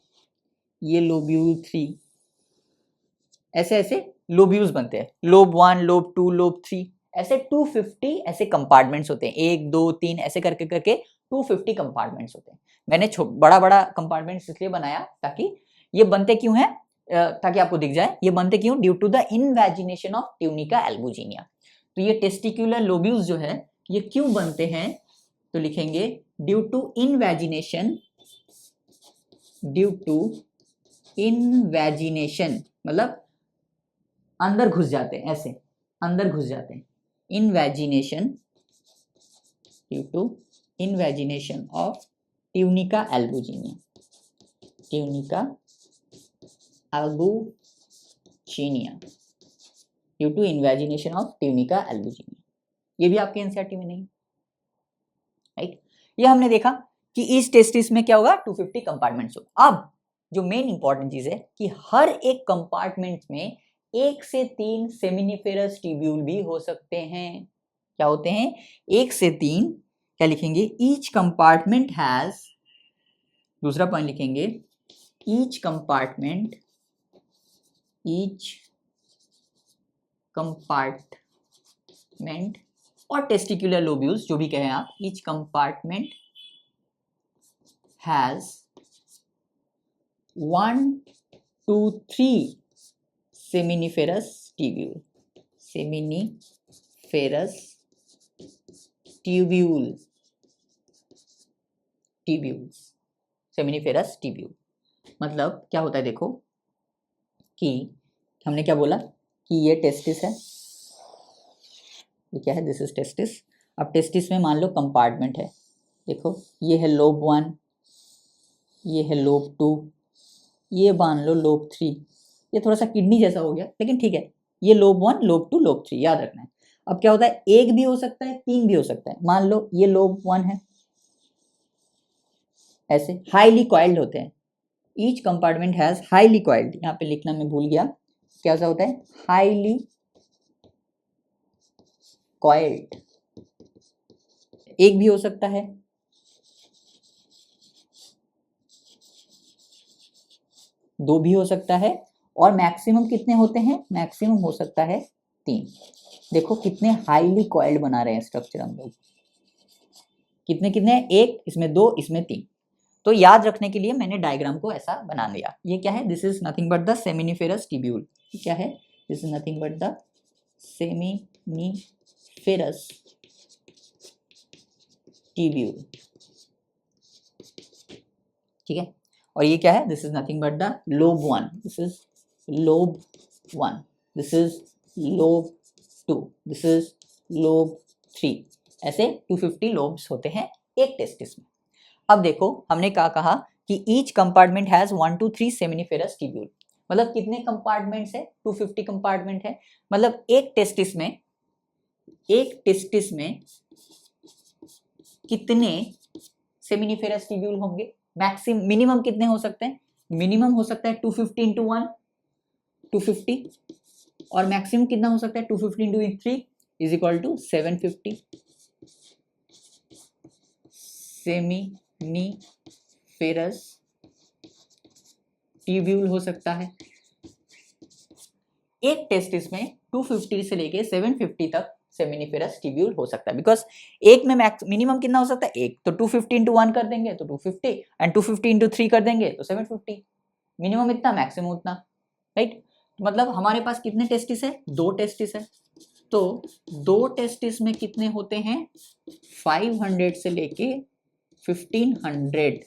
ये लोब्यूल 3, ऐसे ऐसे लोब्यूल्स बनते हैं, लोब 1, लोब 2, लोब 3, ऐसे 250 ऐसे कंपार्टमेंट्स होते हैं, 1 2 3 ऐसे करके 250 कंपार्टमेंट्स होते हैं। मैंने बड़ा बड़ा कंपार्टमेंट्स इसलिए बनाया ताकि ये बनते क्यों हैं, ताकि आपको दिख जाए ये बनते क्यों, due to the invagination of tunica albuginea. तो ये टेस्टिकुलर लोब्यूल्स जो है ये क्यों बनते हैं, तो लिखेंगे ड्यू टू इनवैजिनेशन, मतलब अंदर घुस जाते हैं, ऐसे अंदर घुस जाते हैं, invagination, due to invagination of Tunica albuginea. Tunica albuginea due to invagination of Tunica albuginea. ये भी आपके एनसीईआरटी में नहीं, राइट। ये हमने देखा कि इस टेस्टिस में क्या होगा, 250 कंपार्टमेंट्स होगा। अब जो मेन इंपॉर्टेंट चीज है कि हर एक कंपार्टमेंट में 1 से 3 सेमिनिफेरस ट्यूब्यूल भी हो सकते हैं। क्या होते हैं, 1 से 3, क्या लिखेंगे, ईच कंपार्टमेंट हैज, दूसरा पॉइंट लिखेंगे, ईच कंपार्टमेंट और टेस्टिकुलर लोब्यूल्स, जो भी कहें आप, each compartment has 1 to 3 seminiferous tubule, seminiferous tubule। मतलब क्या होता है, देखो कि हमने क्या बोला कि ये टेस्टिस है, ये क्या है, दिस इज टेस्टिस। अब टेस्टिस में मान लो कंपार्टमेंट है, देखो ये है लोब 1, ये है लोब 2, ये मान लो लोब 3, ये थोड़ा सा किडनी जैसा हो गया, लेकिन ठीक है, ये लोब 1, लोब 2, लोब 3 याद रखना है। अब क्या होता है, 1 भी हो सकता है, 3 भी हो सकता है। मान लो ये लोब 1 है, ऐसे हाईली कॉइल्ड होते हैं। Each compartment has highly coiled, यहाँ पे लिखना मैं भूल गया, क्या सा होता है, हाईली कॉइल्ड। 1 भी हो सकता है, 2 भी हो सकता है, और मैक्सिमम कितने होते हैं, मैक्सिमम हो सकता है 3। देखो कितने हाईली कॉइल्ड बना रहे हैं स्ट्रक्चर हम लोग, कितने कितने, 1, इसमें 2, इसमें 3। तो याद रखने के लिए मैंने डायग्राम को ऐसा बना दिया। ये क्या है, this is nothing but the seminiferous tubule. क्या है, this is nothing but the seminiferous tubule, ठीक है। और ये क्या है, this is nothing but the lobe 1, this is lobe 1, this is lobe 2, this is lobe 3। ऐसे 250 लोब्स होते हैं एक टेस्टिस में। अब देखो हमने क्या कहा कि each compartment has 1 to 3 seminiferous tubule. मतलब कितने कंपार्टमेंट्स है, 250 कंपार्टमेंट है। मतलब एक टेस्टिस में कितने सेमिनिफेरस ट्यूब्यूल होंगे, मैक्सिमम मिनिमम कितने हो सकते हैं, मिनिमम हो सकता है 250 into 1 250, और मैक्सिमम कितना हो सकता है 250 into 3 is equal to 750 seminiferous tubule हो सकता है। एक टेस्टिस में 250 से लेके 750 तक सेमिनिफेरस ट्यूब्यूल हो सकता है, बिकॉज एक में मिनिमम कितना हो सकता है, एक तो 250 into 1 कर देंगे तो 250, एंड 250 into 3 कर देंगे तो 750। मिनिमम इतना, मैक्सिमम उतना, राइट। मतलब हमारे पास कितने टेस्टिस है, 2 टेस्टिस है। तो 2 टेस्टिस में कितने होते हैं, 500 से लेके 1500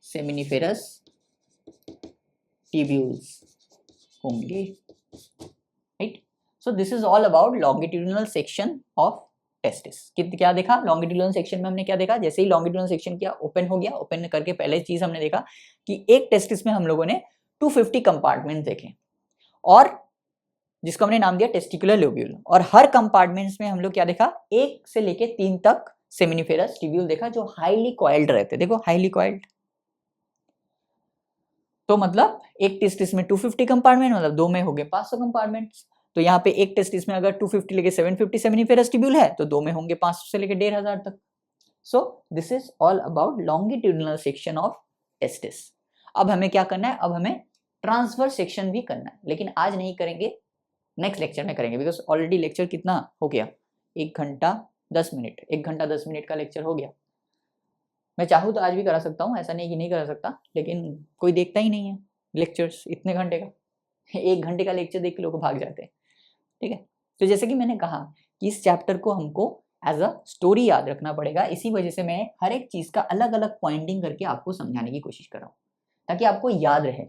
सेमिनिफेरस ट्यूब्यूल्स होंगे, right. So this is all about longitudinal section of testis. क्या देखा लॉन्गिट्यूडिनल सेक्शन में, हमने क्या देखा, जैसे ही लॉन्गिट्यूडिनल सेक्शन किया, ओपन हो गया, ओपन करके पहले चीज हमने देखा कि एक टेस्टिस में हम लोगों ने 250 कंपार्टमेंट देखे, और जिसको हमने नाम दिया टेस्टिकुलर लोब्यूल। और हर कंपार्टमेंट्स में हम लोग क्या देखा, 1 से लेके 3 तक सेमिनिफेरस ट्यूब्यूल देखा, जो हाईली कॉइल्ड रहते। देखो हाईली कॉइल्ड, तो मतलब एक टेस्टिस में 250 कंपार्टमेंट, मतलब 2 में हो गए 500 कंपार्टमेंट्स। तो यहाँ पे एक टेस्टिस में अगर 250 लेके 750 सेमिनिफेरस ट्यूब्यूल है, तो 2 में होंगे 500 से लेके 1500 तक। सो this is all about longitudinal section of testis. अब हमें क्या करना है, अब हमें ट्रांसवर्स सेक्शन भी करना है, लेकिन आज नहीं करेंगे, नेक्स्ट लेक्चर में करेंगे, बिकॉज ऑलरेडी लेक्चर कितना हो गया, 1 घंटा 10 मिनट, 1 घंटा 10 मिनट का लेक्चर हो गया। मैं चाहूँ तो आज भी करा सकता हूँ, ऐसा नहीं कि नहीं करा सकता, लेकिन कोई देखता ही नहीं है लेक्चर्स इतने घंटे का। 1 घंटे का लेक्चर देख के लोग भाग जाते हैं, ठीक है। तो जैसे कि मैंने कहा कि इस चैप्टर को हमको एज अ स्टोरी याद रखना पड़ेगा, इसी वजह से मैं हर एक चीज का अलग अलग पॉइंटिंग करके आपको समझाने की कोशिश कर रहा हूँ, ताकि आपको याद रहे।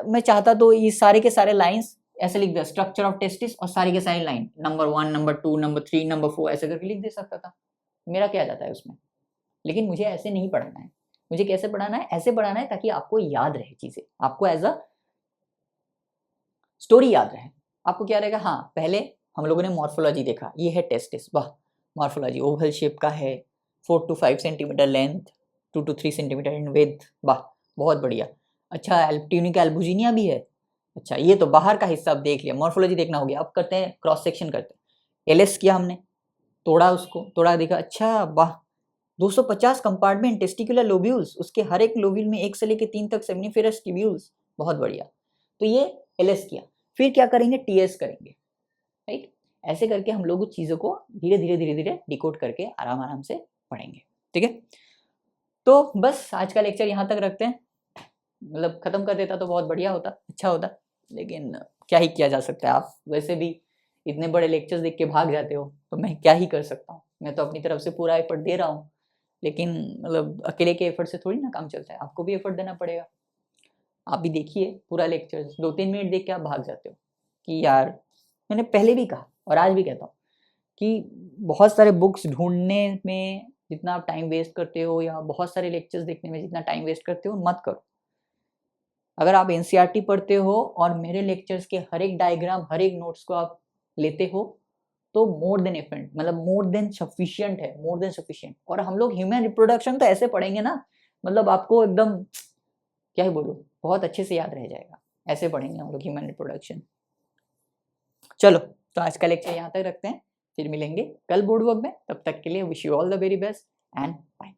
मैं चाहता तो ये सारे के सारे लाइन्स ऐसे लिख दे, स्ट्रक्चर ऑफ टेस्टिस, और सारी के सारी line number 1, number 2, number 3, number 4 ऐसे करके लिख दे सकता था, मेरा क्या जाता है उसमें। लेकिन मुझे ऐसे नहीं पढ़ना है, मुझे कैसे पढ़ाना है, ऐसे पढ़ाना है ताकि आपको याद रहे चीजें, आपको एज अ स्टोरी याद रहे। आपको क्या रहेगा, हाँ पहले हम लोगों ने मॉर्फोलॉजी देखा, ये है टेस्टिस, वाह मॉर्फोलॉजी ओवल शेप का है, 4 to 5 centimetre length, 2 to 3 centimetre in width, वाह बहुत बढ़िया। अच्छा ट्यूनिका एल्बुजिनिया भी है, अच्छा ये तो बाहर का हिस्सा अब देख लिया, मॉर्फोलॉजी देखना हो गया। अब करते हैं क्रॉस सेक्शन, करते हैं एलएस किया हमने, तोड़ा उसको, तोड़ा देखा, अच्छा वाह 250 कंपार्टमेंट टेस्टिकुलर लोब्यूल्स, उसके हर एक लोब्यूल में 1 से लेकर 3 तक सेमिनिफेरस ट्यूब्यूल्स, बहुत बढ़िया। तो ये एलएस किया, फिर क्या करेंगे, टीएस करेंगे, राइट। ऐसे करके हम लोग चीज़ों को धीरे धीरे धीरे धीरे डिकोड करके आराम आराम से पढ़ेंगे, ठीक है। तो बस आज का लेक्चर यहाँ तक रखते हैं, मतलब खत्म कर देता तो बहुत बढ़िया होता, अच्छा होता, लेकिन क्या ही किया जा सकता है। आप वैसे भी इतने बड़े लेक्चर्स देख के भाग जाते हो, तो मैं क्या ही कर सकता हूँ। मैं तो अपनी तरफ से पूरा एफर्ट दे रहा हूँ, लेकिन मतलब अकेले के एफर्ट से थोड़ी ना काम चलता है, आपको भी एफर्ट देना पड़ेगा। आप भी देखिए पूरा लेक्चर, 2-3 मिनट देख के आप भाग जाते हो कि यार, मैंने पहले भी कहा और आज भी कहता हूँ कि बहुत सारे बुक्स ढूंढने में जितना आप टाइम वेस्ट करते हो, या बहुत सारे लेक्चर्स देखने में जितना टाइम वेस्ट करते हो, मत करो। अगर आप एनसीईआरटी पढ़ते हो और मेरे लेक्चर्स के हर एक डायग्राम, हर एक नोट्स को आप लेते हो, तो मोर देन एफिशिएंट, मतलब मोर देन सफिशिएंट है, मोर देन सफिशिएंट। और हम लोग ह्यूमन रिप्रोडक्शन तो ऐसे पढ़ेंगे ना, मतलब आपको एकदम क्या ही बोलूं, बहुत अच्छे से याद रह जाएगा, ऐसे पढ़ेंगे हम लोग ह्यूमन रिप्रोडक्शन। चलो तो आज का लेक्चर यहाँ तक रखते हैं, फिर मिलेंगे कल बोर्ड वर्क में, तब तक के लिए wish you all the very best and bye.